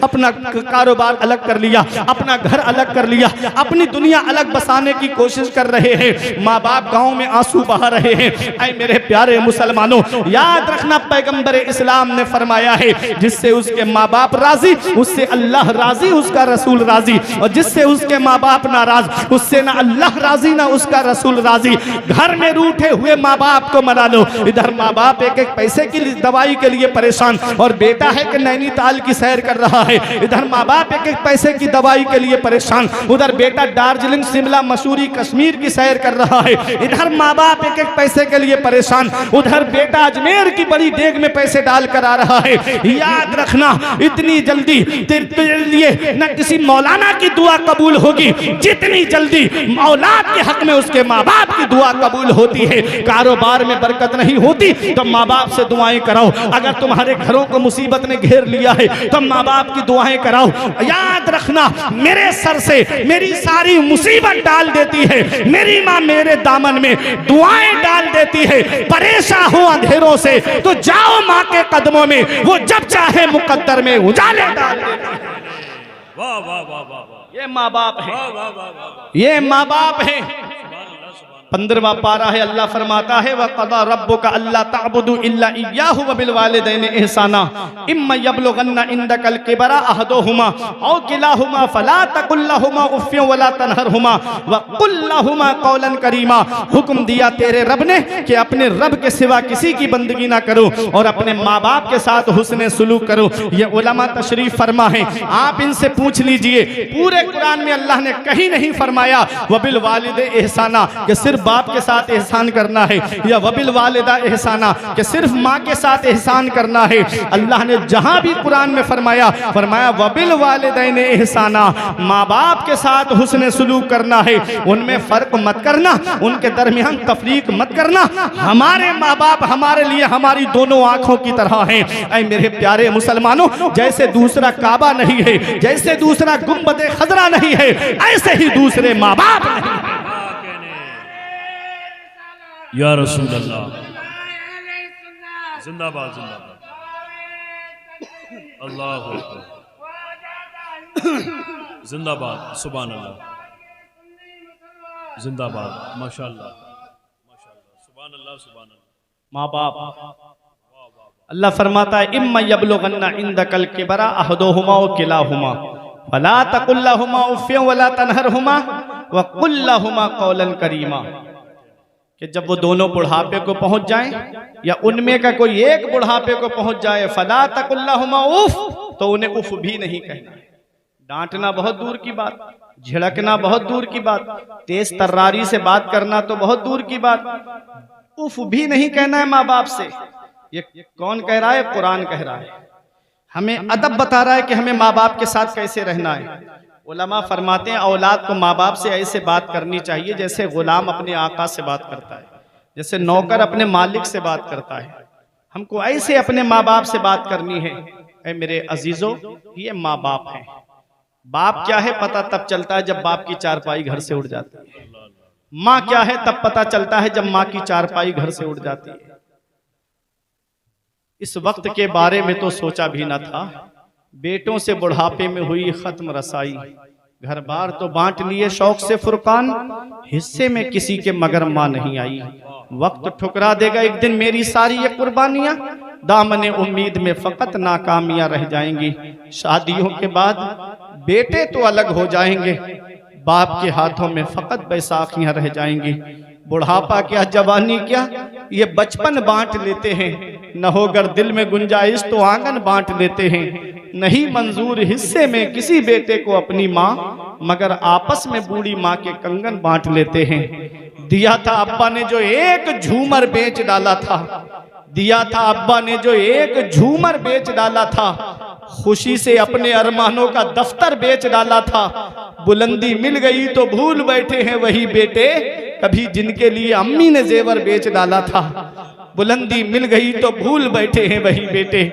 अपना कारोबार अलग कर लिया, अपना घर अलग कर लिया, अपनी दुनिया अलग बसाने की कोशिश कर रहे हैं। माँ बाप गांव में आंसू बहा रहे हैं। ऐ मेरे प्यारे मुसलमानों, याद रखना पैगंबर इस्लाम ने फरमाया है जिससे उसके माँ बाप राजी उससे अल्लाह राजी, उसका रसूल राजी, और जिससे उसके माँ बाप नाराज उससे ना अल्लाह राजी ना उसका रसूल राजी। घर में रूठे हुए माँ बाप को मना लो, इधर माँ बाप एक एक पैसे की दवाई के लिए परेशान और बेटा है कि नैनीताल की सैर कर रहा है, इधर माँ बाप एक एक पैसे की दवाई के लिए परेशान, उधर बेटा दार्जिलिंग शिमला मसूरी कश्मीर की सैर कर रहा है, इधर माँ बाप एक एक पैसे के लिए परेशान, उधर बेटा अजमेर की बड़ी देग में पैसे डाल कर आ रहा है। याद रखना, इतनी जल्दी तेरे लिए न किसी मौलाना की दुआ कबूल होगी जितनी जल्दी औलाद के हक में उसके माँ बाप की दुआ कबूल होती है। कारोबार में बरकत नहीं होती तो माँ बाप से दुआएं कराओ, अगर तुम्हारे घरों को मुसीबत ने घेर लिया है तो माँ बाप की दुआएं कराओ। याद रखना, मेरे सर से मेरी सारी मुसीबत डाल देती है मेरी माँ, मेरे दामन में दुआएं डाल देती है। परेशान हो अंधेरों से तो जाओ माँ के कदमों में, वो जब चाहे मुकद्दर में उजाले डाल देती है। वाह वाह वाह वाह वाह, ये माँ बाप है, वाह वाह वाह वाह, ये माँ बाप है। 15वां पारा है, अल्लाह फरमाता है वक़ज़ा रब्बुका अल्ला तअबुदू इल्ला इय्याहु व बिल वालिदैनि इहसाना इम्मा यबलुगन्ना इंदकल किबरा अहदुहुमा औ किलाहुमा फला तकुल लहुमा उफ़्फ़िन वला तनहरहुमा व कुल लहुमा कौलन करीमा। हुक्म दिया तेरे रब ने कि अपने रब के सिवा किसी की बंदगी ना करो और अपने माँ बाप के साथ हुस्न सलूक करो। ये उलमा तशरीफ फरमा है, आप इनसे पूछ लीजिए, पूरे कुरान में अल्लाह ने कहीं नहीं फरमाया व बिल वालिदै इहसाना कि सिर्फ बाप के साथ एहसान करना है, या वबिल वालिदा एहसाना कि सिर्फ माँ के साथ एहसान करना है। अल्लाह ने जहां भी कुरान में फरमाया वबिल वालिदैन एहसाना, माँ बाप के साथ हुस्न सलूक करना है, उनमें फर्क मत करना, उनके दरमियान तफरीक मत करना। हमारे माँ बाप हमारे लिए हमारी दोनों आंखों की तरह हैं। ऐ मेरे प्यारे मुसलमानों, जैसे दूसरा काबा नहीं है, जैसे दूसरा गुंबद खजरा नहीं है, ऐसे ही दूसरे माँ बाप नहीं है। या रसूल अल्लाह, जिंदाबाद जिंदाबाद, अल्लाह जिंदाबाद, सुभान अल्लाह, जिंदाबाद, माशाअल्लाह माशाअल्लाह, सुभान अल्लाह सुभान अल्लाह। माँ बाप, अल्लाह फरमाता है इम्मा यबलुगन्ना इंदकल किबरा अहदुहुमा व किलाहुमा फला तकुल लहुमा उफ़्फ़िन वला तनहरहुमा व कुल लहुमा कौलन करीमा, कि जब वो दोनों बुढ़ापे को पहुंच जाएं या उनमें का कोई एक बुढ़ापे को पहुंच जाए, फला तकुल लहुमा उफ़, तो उन्हें उफ़ भी नहीं कहना। डांटना बहुत दूर की बात, झिड़कना बहुत दूर की बात, तेज तर्रारी से बात करना तो बहुत दूर की बात, उफ़ भी नहीं कहना है माँ बाप से। ये कौन कह रहा है? कुरान कह रहा है। हमें अदब बता रहा है कि हमें माँ बाप के साथ कैसे रहना है। उलमा फरमाते हैं औलाद को माँ बाप से ऐसे बात करनी चाहिए जैसे गुलाम अपने आका से बात करता है, जैसे नौकर अपने मालिक से बात करता है। हमको ऐसे अपने माँ बाप से बात करनी है। ऐ मेरे अजीजों, ये माँ बाप है। बाप क्या है पता तब चलता है जब बाप की चारपाई घर से उड़ जाती है। माँ क्या है तब पता चलता है जब माँ की चारपाई घर से उड़ जाती है। इस वक्त के बारे में तो सोचा भी न था बेटों से बुढ़ापे में हुई खत्म रसाई, घर बार तो बांट लिए शौक से फुरकान, हिस्से में किसी के मगर माँ नहीं आई। वक्त ठुकरा देगा एक दिन मेरी सारी ये कुर्बानियां, दामने उम्मीद में फकत नाकामियां रह जाएंगी। शादियों के बाद बेटे तो अलग हो जाएंगे, बाप के हाथों में फकत बैसाखियां रह जाएंगी। बुढ़ापा क्या जवानी क्या ये बचपन बांट लेते हैं, न होकर दिल में गुंजाइश तो आंगन बांट लेते हैं। नहीं मंजूर हिस्से में किसी बेटे को अपनी माँ, मगर आपस में बूढ़ी माँ के कंगन बांट लेते हैं। दिया था अब्बा ने जो एक झूमर बेच डाला था, दिया था अब्बा ने जो एक झूमर बेच डाला था, खुशी से अपने अरमानों का दफ्तर बेच डाला था। बुलंदी मिल गई तो भूल बैठे हैं वही बेटे, कभी जिनके लिए अम्मी ने जेवर बेच डाला था। बुलंदी मिल गई तो भूल बैठे हैं वही बेटे,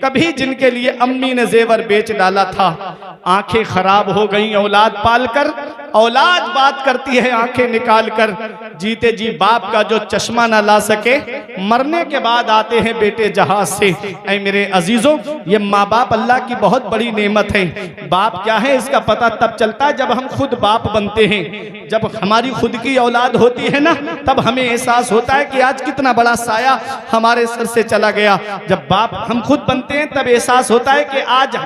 कभी जिनके लिए अम्मी ने जेवर बेच डाला था। आंखें खराब हो गई औलाद पालकर, औलाद बात करती है आंखें निकाल कर। जीते जी बाप का जो चश्मा ना ला सके, मरने के बाद आते हैं बेटे जहाज से। ऐ मेरे अजीजों, ये माँ बाप अल्लाह की बहुत बड़ी नेमत है। बाप क्या है इसका पता तब चलता है जब हम खुद बाप बनते हैं। जब हमारी खुद की औलाद होती है ना, तब हमें एहसास होता है कि आज कितना बड़ा साया हमारे सर से चला गया। जब बाप हम खुद बनते हैं तब एहसास होता है कि आज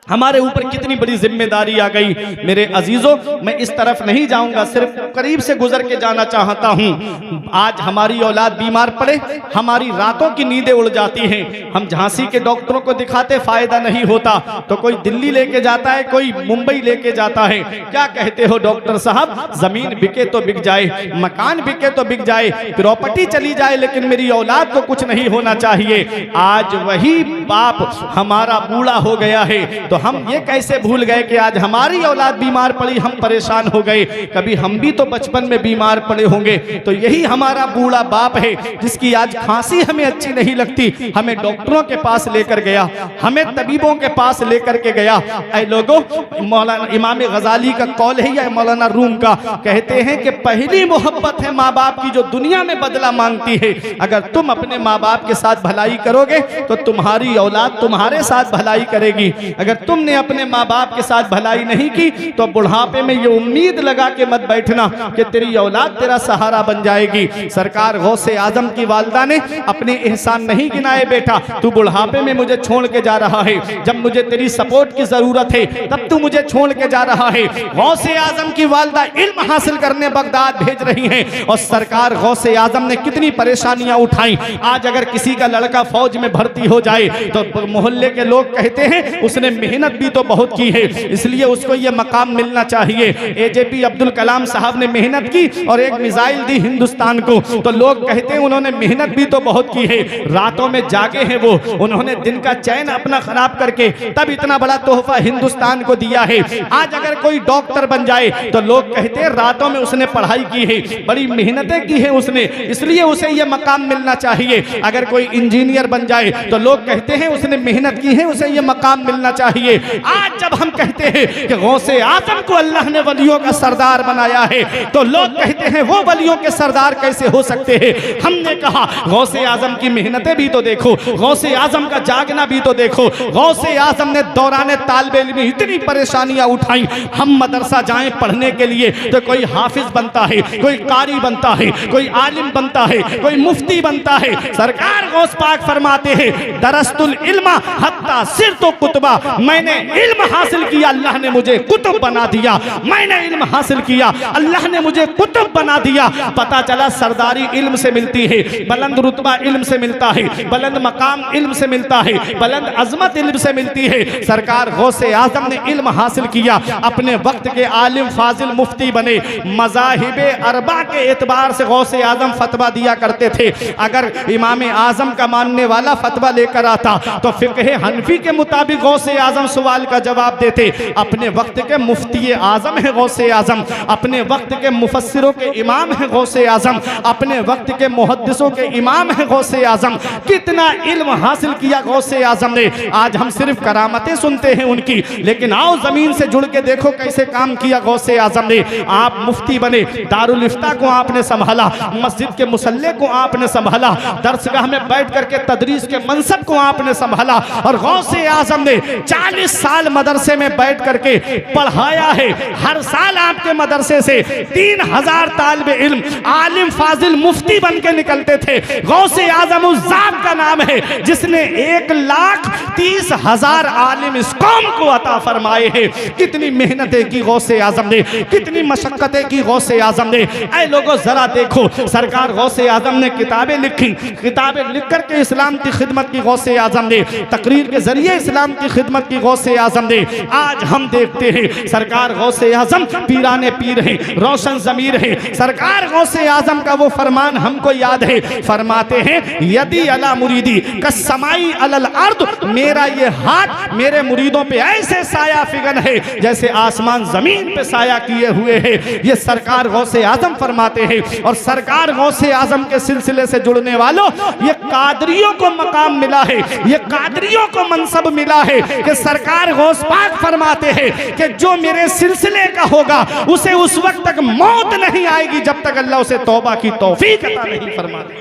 हमारे ऊपर कितनी बड़ी जिम्मेदारी आ गई। मेरे अजीजों, मैं इस तरफ नहीं जाऊंगा, सिर्फ करीब से गुजर के जाना चाहता हूं। आज हमारी औलाद बीमार पड़े, हमारी रातों की नींदें उड़ जाती हैं। हम झांसी के डॉक्टरों को दिखाते, फायदा नहीं होता, तो कोई दिल्ली लेके जाता है, कोई मुंबई लेके जाता है। क्या कहते हो डॉक्टर साहब, जमीन बिके तो बिक जाए, मकान बिके तो बिक जाए, प्रॉपर्टी चली जाए, लेकिन मेरी औलाद को कुछ नहीं होना चाहिए। आज वही बाप हमारा बूढ़ा हो गया है, तो हम ये कैसे भूल गए कि आज हमारी औलाद बीमार पड़ी, हम परेशान हो गए। कभी हम भी तो बचपन में बीमार पड़े होंगे। तो यही हमारा बूढ़ा बाप है जिसकी आज खांसी हमें अच्छी नहीं लगती, हमें डॉक्टरों के पास लेकर गया, हमें तबीबों के पास लेकर के गया। ऐ लोगों, मौलाना इमाम गजाली का कौल है या मौलाना रूम का, कहते हैं कि पहली मोहब्बत है माँ बाप की जो दुनिया में बदला मांगती है। अगर तुम अपने माँ बाप के साथ भलाई करोगे तो तुम्हारी औलाद तुम्हारे साथ भलाई करेगी। अगर तुमने अपने माँ बाप के साथ भलाई नहीं की तो बुढ़ापे में ये उम्मीद लगा के मत बैठना कि तेरी औलाद तेरा सहारा बन जाएगी। सरकार गौसे आजम की वालदा ने अपने एहसान नहीं गिनाए, बेटा तू बुढ़ापे में मुझे छोड़ के जा रहा है, जब मुझे तेरी सपोर्ट की जरूरत है तब तू मुझे छोड़ के जा रहा है। गौसे आजम की वालदा इल्म हासिल करने बगदाद भेज रही हैं, और सरकार गौसे आजम ने कितनी परेशानियां उठाई। आज अगर किसी का लड़का फौज में भर्ती हो जाए तो मोहल्ले के लोग कहते हैं उसने मेहनत भी तो बहुत की है, इसलिए उसको ये मकाम मिलना चाहिए। एजेपी अब्दुल कलाम साहब ने मेहनत की और एक मिसाइल दी हिंदुस्तान को, तो लोग कहते हैं उन्होंने मेहनत भी तो बहुत की है। रातों में जागे हैं वो, उन्होंने दिन का चैन अपना खराब करके तब इतना बड़ा तोहफा हिंदुस्तान को दिया है। आज अगर कोई डॉक्टर बन जाए तो लोग कहते हैं रातों में उसने पढ़ाई की है, बड़ी मेहनतें की है उसने, इसलिए उसे ये मकाम मिलना चाहिए। अगर कोई इंजीनियर बन जाए तो लोग कहते हैं उसने मेहनत की है, उसे ये मकाम मिलना चाहिए। आज जब हम कहते हैं कि गौसे आजम को अल्लाह ने वलियों का सरदार बनाया है, तो लोग कहते हैं वो वलियों के सरदार कैसे हो सकते हैं। हमने कहा गौसे आजम की मेहनतें भी तो देखो, गौसे आजम का जागना भी तो देखो। गौसे आजम ने दौरान तालिबे इल्म में इतनी परेशानियां उठाई। हम मदरसा जाएं पढ़ने के लिए तो कोई हाफिज बनता है, कोई कारी बनता है, कोई आलिम बनता है, कोई मुफ्ती बनता है। सरकार गौस पाक फरमाते हैं दरस्तुल इल्मा हत्ता सिरतो कुतबा, मैंने इल्म हासिल किया, अल्लाह ने मुझे कुतुब बना दिया। मैंने इल्म हासिल किया, अल्लाह ने मुझे कुतुब बना दिया। पता चला सरदारी इल्म से मिलती है, बुलंद रुतबा इल्म से मिलता है, बुलंद मकाम इल्म से मिलता है, बुलंद अजमत इल्म से मिलती है। सरकार गौसे आजम ने इल्म हासिल किया, अपने वक्त के आलिम फाजिल मुफ्ती बने। मज़ाहिबे अरबा के एतबार से गौसे आजम फतवा दिया करते थे। अगर इमाम आजम का मानने वाला फतवा लेकर आता तो फिक़्ह हनफी के मुताबिक गौसे आजम आजम सवाल का जवाब देते। अपने वक्त के मुफ्ती आजम है गौसे आजम, अपने वक्त के मुफस्सिरों के इमाम है गौसे आजम, अपने वक्त के मुहद्दिसों के इमाम है गौसे आजम। कितना इल्म हासिल किया गौसे आजम ने। आज हम सिर्फ करामतें सुनते हैं उनकी, लेकिन आओ जमीन से जुड़ के देखो कैसे काम किया गौसे आजम ने। आप मुफ्ती बने, दारुल इफ्ता को आपने संभाला, मस्जिद के मुसल्ले को आपने संभाला, दरसगाह में बैठ करके तदरीस के मनसब को आपने संभाला, और गौसे आजम ने 40 साल मदरसे में बैठ करके पढ़ाया है। हर साल आपके मदरसे से 3000 तालिब इल्म, आलिम, फाजिल, मुफ्ती बन के निकलते थे। गौसे आजम उस जात का नाम है जिसने 1,30,000 आलिम इस कौम को अता फरमाए हैं। कितनी मेहनतें की गौसे आजम ने, कितनी मशक्कतें की गौसे आजम ने। ऐ लोगों जरा देखो, सरकार गौसे आजम ने किताबें लिखी, किताबें लिख करके इस्लाम की खिदमत की गौसे आजम ने, तकरीर के जरिए इस्लाम की खिदमत की गौसे आजम ने। आज हम देखते हैं सरकार गौसे आजम पीराने पीर है, रोशन जमीर है। सरकार गौसे आजम का वो फरमान हमको याद है, फरमाते हैं यदि अला मुरीदी कसमाई अलल अर्द, मेरा ये हाथ मेरे मुरीदों पे ऐसे साया फिगन है जैसे आसमान जमीन पे साया किए हुए है। ये सरकार गौसे आजम फरमाते हैं। और सरकार गौसे आजम के सिलसिले से जुड़ने वालों, ये कादरियों को मकाम मिला है, ये कादरियों को मनसब मिला है कि सरकार गौस पाक फरमाते हैं कि जो मेरे सिलसिले का होगा उसे उस वक्त तक मौत नहीं आएगी जब तक अल्लाह उसे तौबा की तौफीक अता नहीं फरमाते।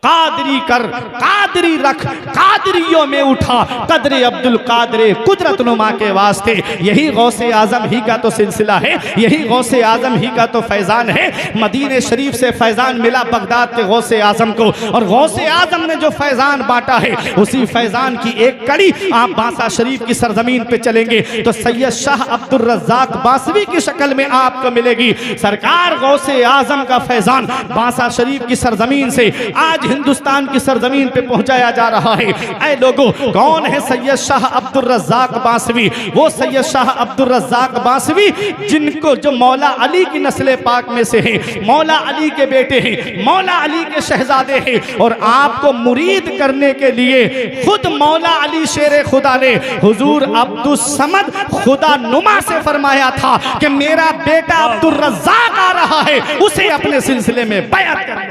कादरी कर, कादरी रख, कादरियों में उठा, कदरे अब्दुल कादरे कुदरत नुमा के वास्ते। यही गौसे आजम ही का तो सिलसिला है, यही गौसे आजम ही का तो फैजान है। मदीने शरीफ से फैजान मिला बगदाद के गौसे आजम को, और गौसे आजम ने जो फैजान बांटा है उसी फैजान की एक कड़ी आप बांसा शरीफ की सरजमीन पे चलेंगे तो सैयद शाह अब्दुल रज़्ज़ाक बासवी की शक्ल में आपको मिलेगी। सरकार गौसे आजम का फैजान बांसा शरीफ की सरजमीन से आज हिंदुस्तान की सरजमीन पे पहुंचाया जा रहा है। ऐ लोगों, कौन है सैयद शाह अब्दुल रज़्ज़ाक बासवी? वो सैयद शाह अब्दुल रज़्ज़ाक बासवी जिनको, जो मौला अली की नस्ल पाक में से हैं, मौला अली के बेटे हैं, मौला अली के शहजादे हैं। और आपको मुरीद करने के लिए खुद मौला अली शेर खुदा ने हुजूर अब्दुल समद खुदा नुमा से फरमाया था कि मेरा बेटा अब्दुल रज़्ज़ाक आ रहा है, उसे अपने सिलसिले में बैअत कर लो।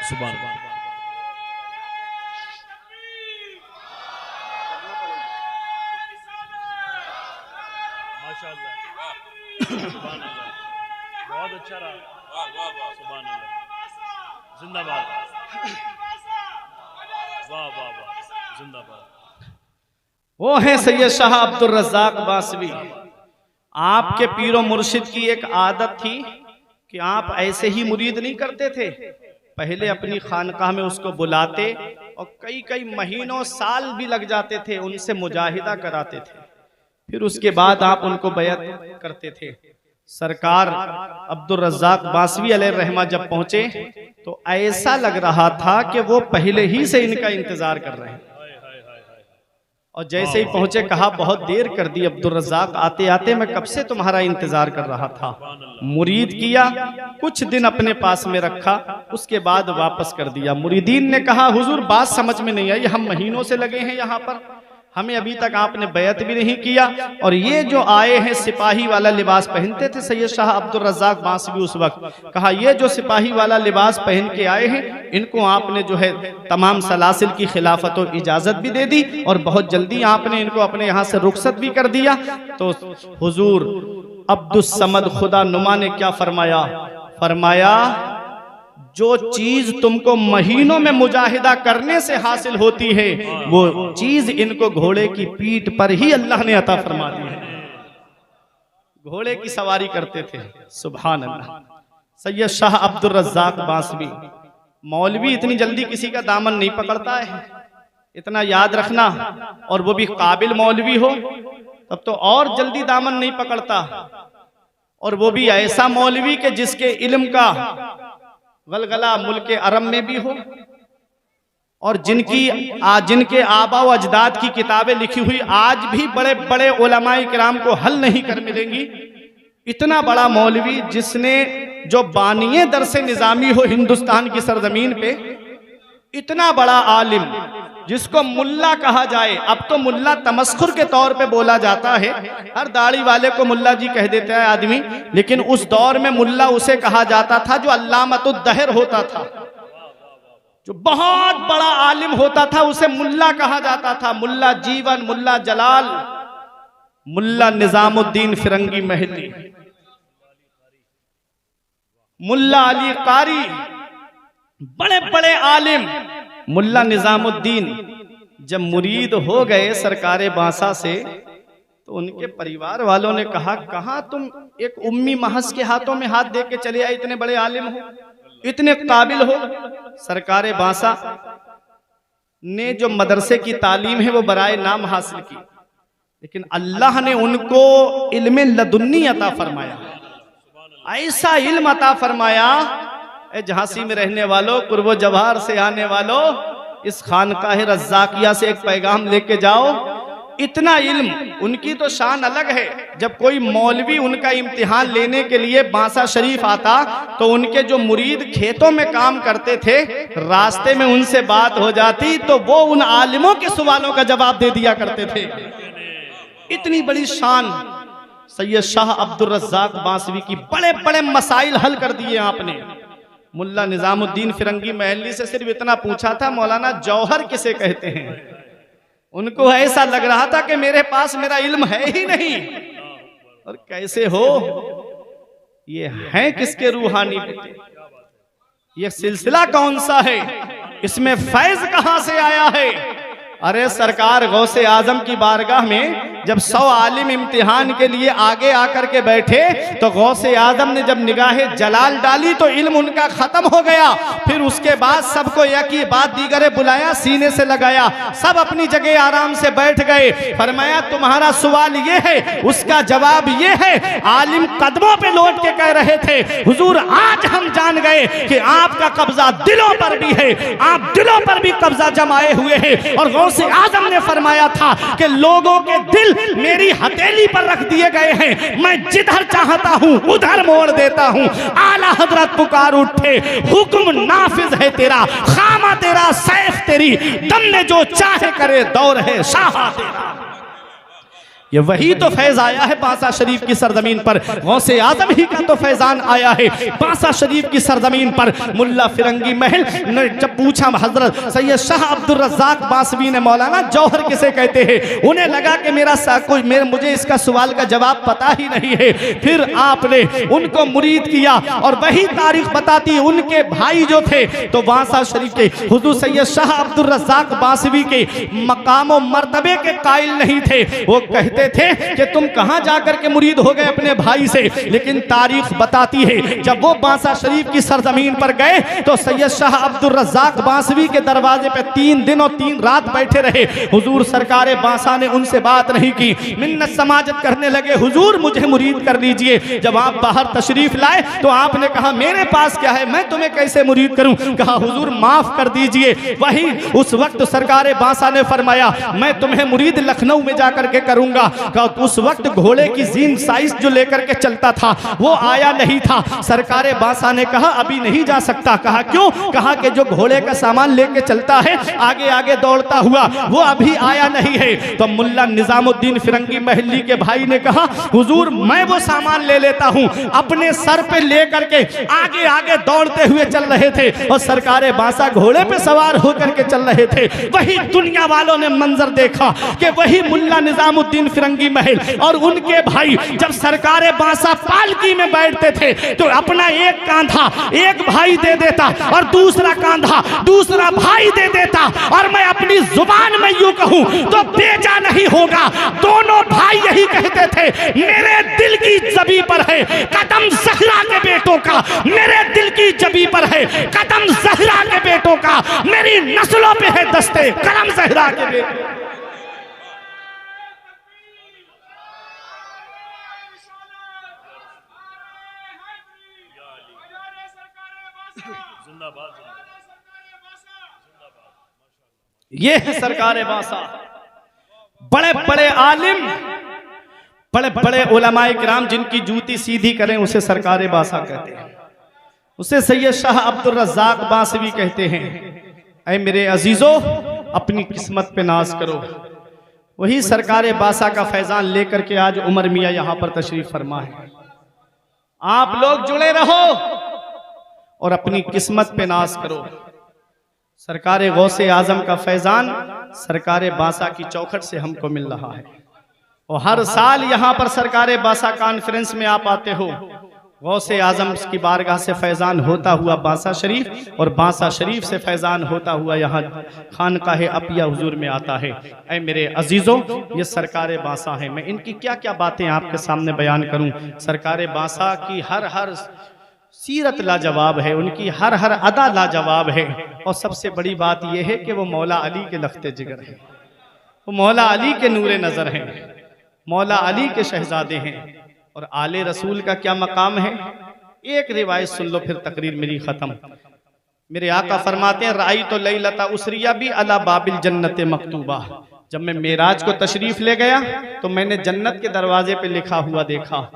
सुभान माशाअल्लाह, सुभान अल्लाह, बहुत अच्छा रहा, सुभान अल्लाह, जिंदाबाद, वाह वाह वाह, जिंदाबाद। वो है सैयद शाह अब्दुल रज़्ज़ाक बासवी। आपके पीरो मुर्शिद की एक आदत थी कि आप ऐसे ही मुरीद नहीं करते थे, पहले अपनी खानकाह में उसको बुलाते और कई कई महीनों साल भी लग जाते थे, उनसे मुजाहिदा कराते थे, फिर उसके बाद आप उनको बैअत करते थे। सरकार अब्दुल रज़्ज़ाक बासवी अलैहि रहमा जब पहुंचे तो ऐसा लग रहा था कि वो पहले ही से इनका इंतजार कर रहे हैं। और जैसे ही पहुंचे कहा बहुत देर कर दी अब्दुल रज़्ज़ाक, आते आते मैं कब से तुम्हारा इंतजार कर रहा था। मुरीद किया, कुछ दिन अपने पास में रखा, उसके बाद वापस कर दिया। मुरीदीन ने कहा हुजूर बात समझ में नहीं आई, हम महीनों से लगे हैं यहाँ पर, हमें अभी तक आपने बैअत भी नहीं किया। और ये जो आए हैं सिपाही वाला लिबास पहनते थे सैयद शाह अब्दुल रज़्ज़ाक बासवी उस वक्त, कहा ये जो सिपाही वाला लिबास पहन के आए हैं इनको आपने जो है तमाम सलासिल की खिलाफत और इजाज़त भी दे दी और बहुत जल्दी आपने इनको अपने यहाँ से रुखसत भी कर दिया। तो हुजूर अब्दुल समद खुदा नुमा ने क्या फरमाया? फरमाया जो चीज तुमको महीनों में मुजाहिदा करने से हासिल होती है वो चीज इनको घोड़े की पीठ पर ही अल्लाह ने अता फरमा दी है। घोड़े की सवारी करते थे, सुभान अल्लाह। सैयद शाह अब्दुल रज़्ज़ाक बासवी, मौलवी इतनी जल्दी किसी का दामन नहीं पकड़ता है, इतना याद रखना। और वो भी काबिल मौलवी हो तब तो और जल्दी दामन नहीं पकड़ता। और वो भी ऐसा मौलवी के जिसके इल्म का गलगला मुल्क अरब में भी हो और जिनके आबा व अजदाद की किताबें लिखी हुई आज भी बड़े बड़े उलमाए किराम को हल नहीं कर मिलेंगी। इतना बड़ा मौलवी जिसने जो बानिए दरसे निजामी हो हिंदुस्तान की सरजमीन पे, इतना बड़ा आलिम, जिसको मुल्ला कहा जाए। अब तो मुल्ला तमस्खुर के तौर पे बोला जाता है, हर दाढ़ी वाले को मुल्ला जी कह देता है आदमी, लेकिन उस दौर में मुल्ला उसे कहा जाता था जो अल्लामतुद्दहर होता था, जो बहुत बड़ा आलिम होता था, उसे मुल्ला कहा जाता था। मुल्ला जीवन, मुल्ला जलाल, मुल्ला निजामुद्दीन फिरंगी महली, मुल्ला अली कारी, बड़े बड़े आलिम। मुल्ला निजामुद्दीन जब मुरीद हो गए सरकारे बांसा से, तो उनके परिवार वालों ने कहा, कहां तुम एक उम्मी महज के हाथों में हाथ दे के चले आए, इतने बड़े आलिम हो, इतने काबिल हो। सरकारे बांसा ने जो मदरसे की तालीम है वो बराए नाम हासिल की, लेकिन अल्लाह ने उनको इल्म लदुन्नी अता फरमाया, ऐसा इल्म अता फरमाया। झांसी में रहने वालों, कुर्बो जवाहर से आने वालों, इस खानकाह रज़्ज़ाकिया से एक पैगाम लेके जाओ। इतना इल्म, उनकी तो शान अलग है। जब कोई मौलवी उनका इम्तिहान लेने के लिए बांसा शरीफ आता, तो उनके जो मुरीद खेतों में काम करते थे, रास्ते में उनसे बात हो जाती तो वो उन आलिमों के सवालों का जवाब दे दिया करते थे। इतनी बड़ी शान सैयद शाह अब्दुल रज़्ज़ाक बांसवी की, बड़े बड़े मसाइल हल कर दिए आपने। मुल्ला निजामुद्दीन फिरंगी महली से सिर्फ इतना पूछा था, मौलाना जौहर किसे कहते हैं? उनको ऐसा लग रहा था कि मेरे पास मेरा इल्म है ही नहीं, और कैसे हो, ये है किसके रूहानी बेटे, ये सिलसिला कौन सा है, इसमें फैज कहां से आया है? अरे सरकार गौसे आजम की बारगाह में जब 100 आलिम इम्तिहान के लिए आगे आकर के बैठे, तो गौसे आजम ने जब निगाहे जलाल डाली तो इल्म उनका खत्म हो गया। फिर उसके बाद सबको एक ही बात दीगरे बुलाया, सीने से लगाया, सब अपनी जगह आराम से बैठ गए। फरमाया तुम्हारा सवाल ये है, उसका जवाब ये है। आलिम कदमों पे लौट के कह रहे थे, हुजूर आज हम जान गए कि आपका कब्जा दिलों पर भी है, आप दिलों पर भी कब्जा जमाए हुए हैं। और गौसे आजम ने फरमाया था कि लोगों के दिल मेरी हथेली पर रख दिए गए हैं, मैं जिधर चाहता हूं उधर मोड़ देता हूं। आला हजरत पुकार उठे, हुक्म नाफिज है तेरा, खामा तेरा, सैफ तेरी, दम में जो चाहे करे, दौर है शाह तेरा। ये वही तो फैज आया है बांसा शरीफ की सरजमीन पर, गौसे आजम ही का तो फैजान आया है बांसा शरीफ की सरजमीन पर। मुल्ला फिरंगी महल ने जब पूछा हजरत सैयद शाह अब्दुल रज़्ज़ाक बांसवी ने, मौलाना जौहर किसे कहते हैं? उन्हें लगा कि मुझे इसका सवाल का जवाब पता ही नहीं है। फिर आपने उनको मुरीद किया, और वही तारीख बताती उनके भाई जो थे, तो बांसा शरीफ के हुजूर सैयद शाह अब्दुल रज़्ज़ाक बांसवी के मकाम और मर्तबे के कायल नहीं थे। वो कहते थे कि तुम कहां जाकर के मुरीद हो गए अपने भाई से, लेकिन तारीख बताती है जब वो बांसा शरीफ की सरजमीन पर गए, तो सैयद शाह अब्दुल रज़्ज़ाक बांसवी के दरवाजे पे 3 दिन और 3 रात बैठे रहे। हुजूर सरकारे बांसा ने उनसे बात नहीं की, मिन्नत समाजत करने लगे, हुजूर मुझे मुरीद कर लीजिए। जब आप बाहर तशरीफ लाए तो आपने कहा मेरे पास क्या है, मैं तुम्हें कैसे मुरीद करूं? कहा हुजूर माफ कर दीजिए। वही उस वक्त सरकारे बांसा ने फरमाया, मैं तुम्हें मुरीद लखनऊ में जाकर के करूंगा। उस वक्त घोड़े की जीन साइज जो लेकर के चलता था वो आया नहीं था। सरकारे बांसा ने कहा अभी नहीं जा सकता। कहा क्यों? कहा कि जो घोड़े का सामान लेके चलता है आगे आगे दौड़ता हुआ, वो अभी आया नहीं है। तो मुल्ला निजामुद्दीन फिरंगी महली के भाई ने कहा हुजूर मैं वो सामान ले लेता हूं। अपने सर पे लेकर के आगे आगे दौड़ते हुए चल रहे थे, और सरकारे बांसा घोड़े पे सवार होकर के चल रहे थे। वही दुनिया वालों ने मंजर देखा कि वही मुल्ला निजामुद्दीन फिरंगी महल और उनके भाई जब सरकारे बांसा पालकी में बैठते थे, तो अपना एक कांधा एक भाई दे देता और दूसरा कांधा दूसरा भाई दे देता। और मैं अपनी जुबान में यूं कहूं तो बेजा नहीं होगा, दोनों भाई यही कहते थे, मेरे दिल की जबी पर है कदम ज़हरा के बेटों का, मेरे दिल की जबी पर है कदम ज़हरा के बेटों का, मेरी नस्लों पे है दस्ते कदम ज़हरा के बेटों। ये है सरकारे बांसा, बड़े बड़े आलिम, बड़े बड़े उलमाए किराम जिनकी जूती सीधी करें उसे सरकारे बांसा कहते हैं, उसे सैयद शाह अब्दुल रज़्ज़ाक बांसवी कहते हैं। ऐ मेरे अजीजों, अपनी किस्मत पे नाज करो। वही सरकार बासा का फैजान लेकर के आज उमर मियाँ यहाँ पर तशरीफ फरमा है। आप लोग जुड़े रहो और अपनी किस्मत पे नाज करो। सरकार गौसे आजम का फैजान सरकार बासा की चौखट से हमको मिल रहा है और हर साल यहाँ पर सरकार बासा कॉन्फ्रेंस में आप आते हो। गौसे आजम की बारगाह से फैजान होता हुआ बासा शरीफ और बासा शरीफ से फैजान होता हुआ यहाँ खानकाह अपिया हुजूर में आता है। ऐ मेरे अजीजों, ये सरकार बासा है। मैं इनकी क्या क्या बातें आपके सामने बयान करूं। सरकार बासा की हर सीरत लाजवाब है, उनकी हर अदा लाजवाब है और सबसे बड़ी बात यह है कि वो मौला अली के लख्ते जिगर हैं, वो मौला अली के नूरे नज़र हैं, मौला अली के शहजादे हैं। और आले रसूल का क्या मकाम है, एक रिवायत सुन लो फिर तकरीर मेरी ख़त्म। मेरे आका फरमाते हैं राई तो लैलता उसरिया भी अला बाबिल जन्नत मकतूबा। जब मैं मेराज को तशरीफ ले गया तो मैंने जन्नत के दरवाजे पे लिखा हुआ देखा।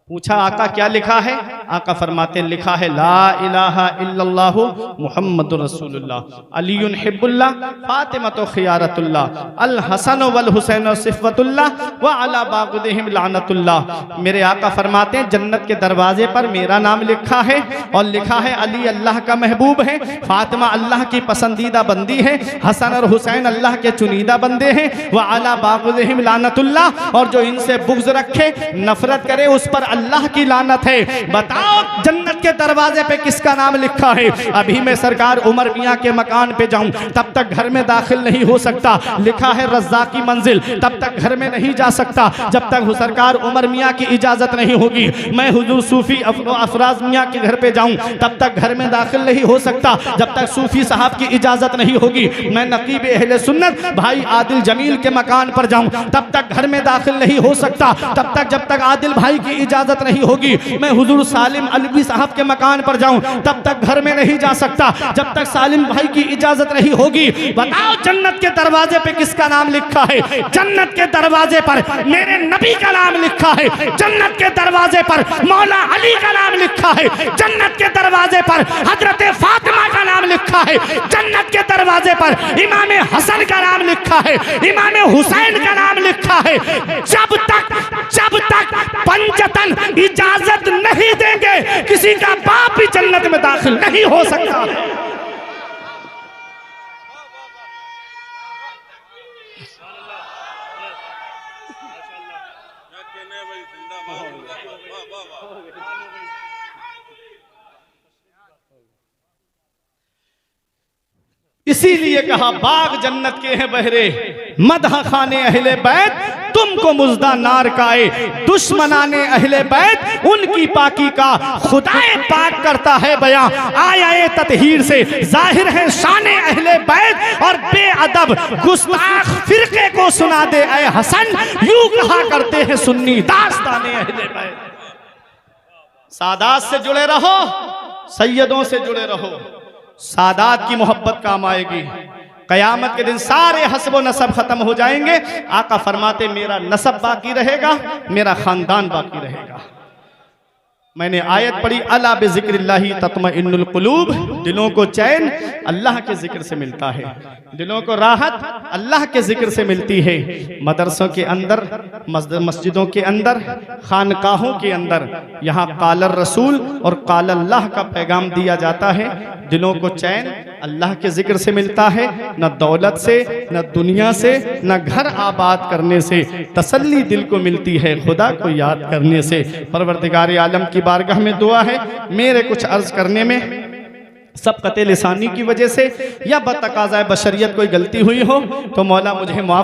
पूछा आका क्या लिखा है? आका फरमाते हैं लिखा है ला इलाहा इल्लल्लाहु मुहम्मदुर रसूलुल्लाह अलीयुन हिब्बुल्लाह फातिमतु खियारतुल्लाह अल हसन वल हुसैन सिफ़तुल्लाह व अला बाग़िदिहिम लानतुल्लाह। मेरे आका फरमाते हैं जन्नत के दरवाजे पर मेरा नाम लिखा है और लिखा है अली अल्लाह का महबूब है, फातिमा अल्लाह की पसंदीदा बंदी है, हसन और हुसैन अल्लाह के चुनीदा बंदे हैं, व अला बाग़िदिहिम लानतुल्लाह, और जो इनसे बुग़्ज़ रखे नफरत करे उस पर अल्लाह की लानत है। बताओ जन्नत के दरवाजे पे किसका नाम लिखा है? अभी मैं सरकार उमर मियाँ के मकान पे जाऊं तब तक घर में दाखिल नहीं हो सकता। लिखा है रज़्ज़ाक़ी मंजिल, तब तक घर में नहीं जा सकता जब तक सरकार उमर मियाँ की इजाजत नहीं होगी। मैं हुजूर सूफी अफराज मियाँ के घर पे जाऊं तब तक घर में दाखिल नहीं हो सकता जब तक सूफी साहब की इजाजत नहीं होगी। मैं नकीब अहले सुन्नत भाई आदिल जमील के मकान पर जाऊं तब तक घर में दाखिल नहीं हो सकता तब तक जब तक आदिल भाई की इजाजत नहीं होगी। मैं हुजूर सालिम अलवी साहब के मकान पर जाऊं तब तक घर में नहीं जा सकता जब तक सालिम भाई की इजाजत नहीं होगी। बताओ जन्नत के दरवाजे पे किसका नाम लिखा है? जन्नत के दरवाजे पर मेरे नबी का नाम लिखा है, जन्नत के दरवाजे पर मौला अली का नाम लिखा है, जन्नत के दरवाजे पर हजरत फातिमा का नाम लिखा है, जन्नत के दरवाजे पर इमाम हसन का नाम लिखा है, इमाम हुसैन का नाम लिखा है। जब तक पंजतन इजाजत नहीं देंगे किसी का बाप भी जन्नत में दाखिल नहीं हो सकता। इसीलिए कहा बाग जन्नत के हैं बहरे मदह खाने अहले बैत तुमको मुजदा नार काए, दुश्मनाने अहले बैत उनकी पाकी का खुदाए पाक करता है बयां। आया ततहीर से जाहिर है शाने अहले बैत और बेअदब गुस्ताख फिरके को सुना दे ऐ हसन, यूं कहा करते हैं सुन्नी दास्ताने अहले बैत। सादात से जुड़े रहो, सैयदों से जुड़े रहो, सादात की मोहब्बत काम आएगी। कयामत के दिन सारे हस्ब नसब खत्म हो जाएंगे। आका फरमाते मेरा नसब बाकी रहेगा, मेरा खानदान बाकी रहेगा। मैंने आयत पढ़ी अला बिज़िक्रिल्लाहि तत्मइन्नुल कुलूब, दिलों को चैन अल्लाह के जिक्र से मिलता है, दिलों को राहत अल्लाह के जिक्र से मिलती है। मदरसों के अंदर, मस्जिदों के अंदर, खानकाहों के अंदर यहाँ कालर रसूल और काल अल्लाह का पैगाम दिया जाता है। दिलों को चैन अल्लाह के जिक्र से मिलता है, न दौलत से, न दुनिया से, न घर आबाद करने से। तसल्ली दिल को मिलती है खुदा को याद करने से। परवरदिगार आलम की बारगाह में दुआ है मेरे कुछ अर्ज करने में सबकत लिसानी की वजह से या बतकाज़ाए बशरियत कोई गलती हुई हो तो मौला मुझे माफ़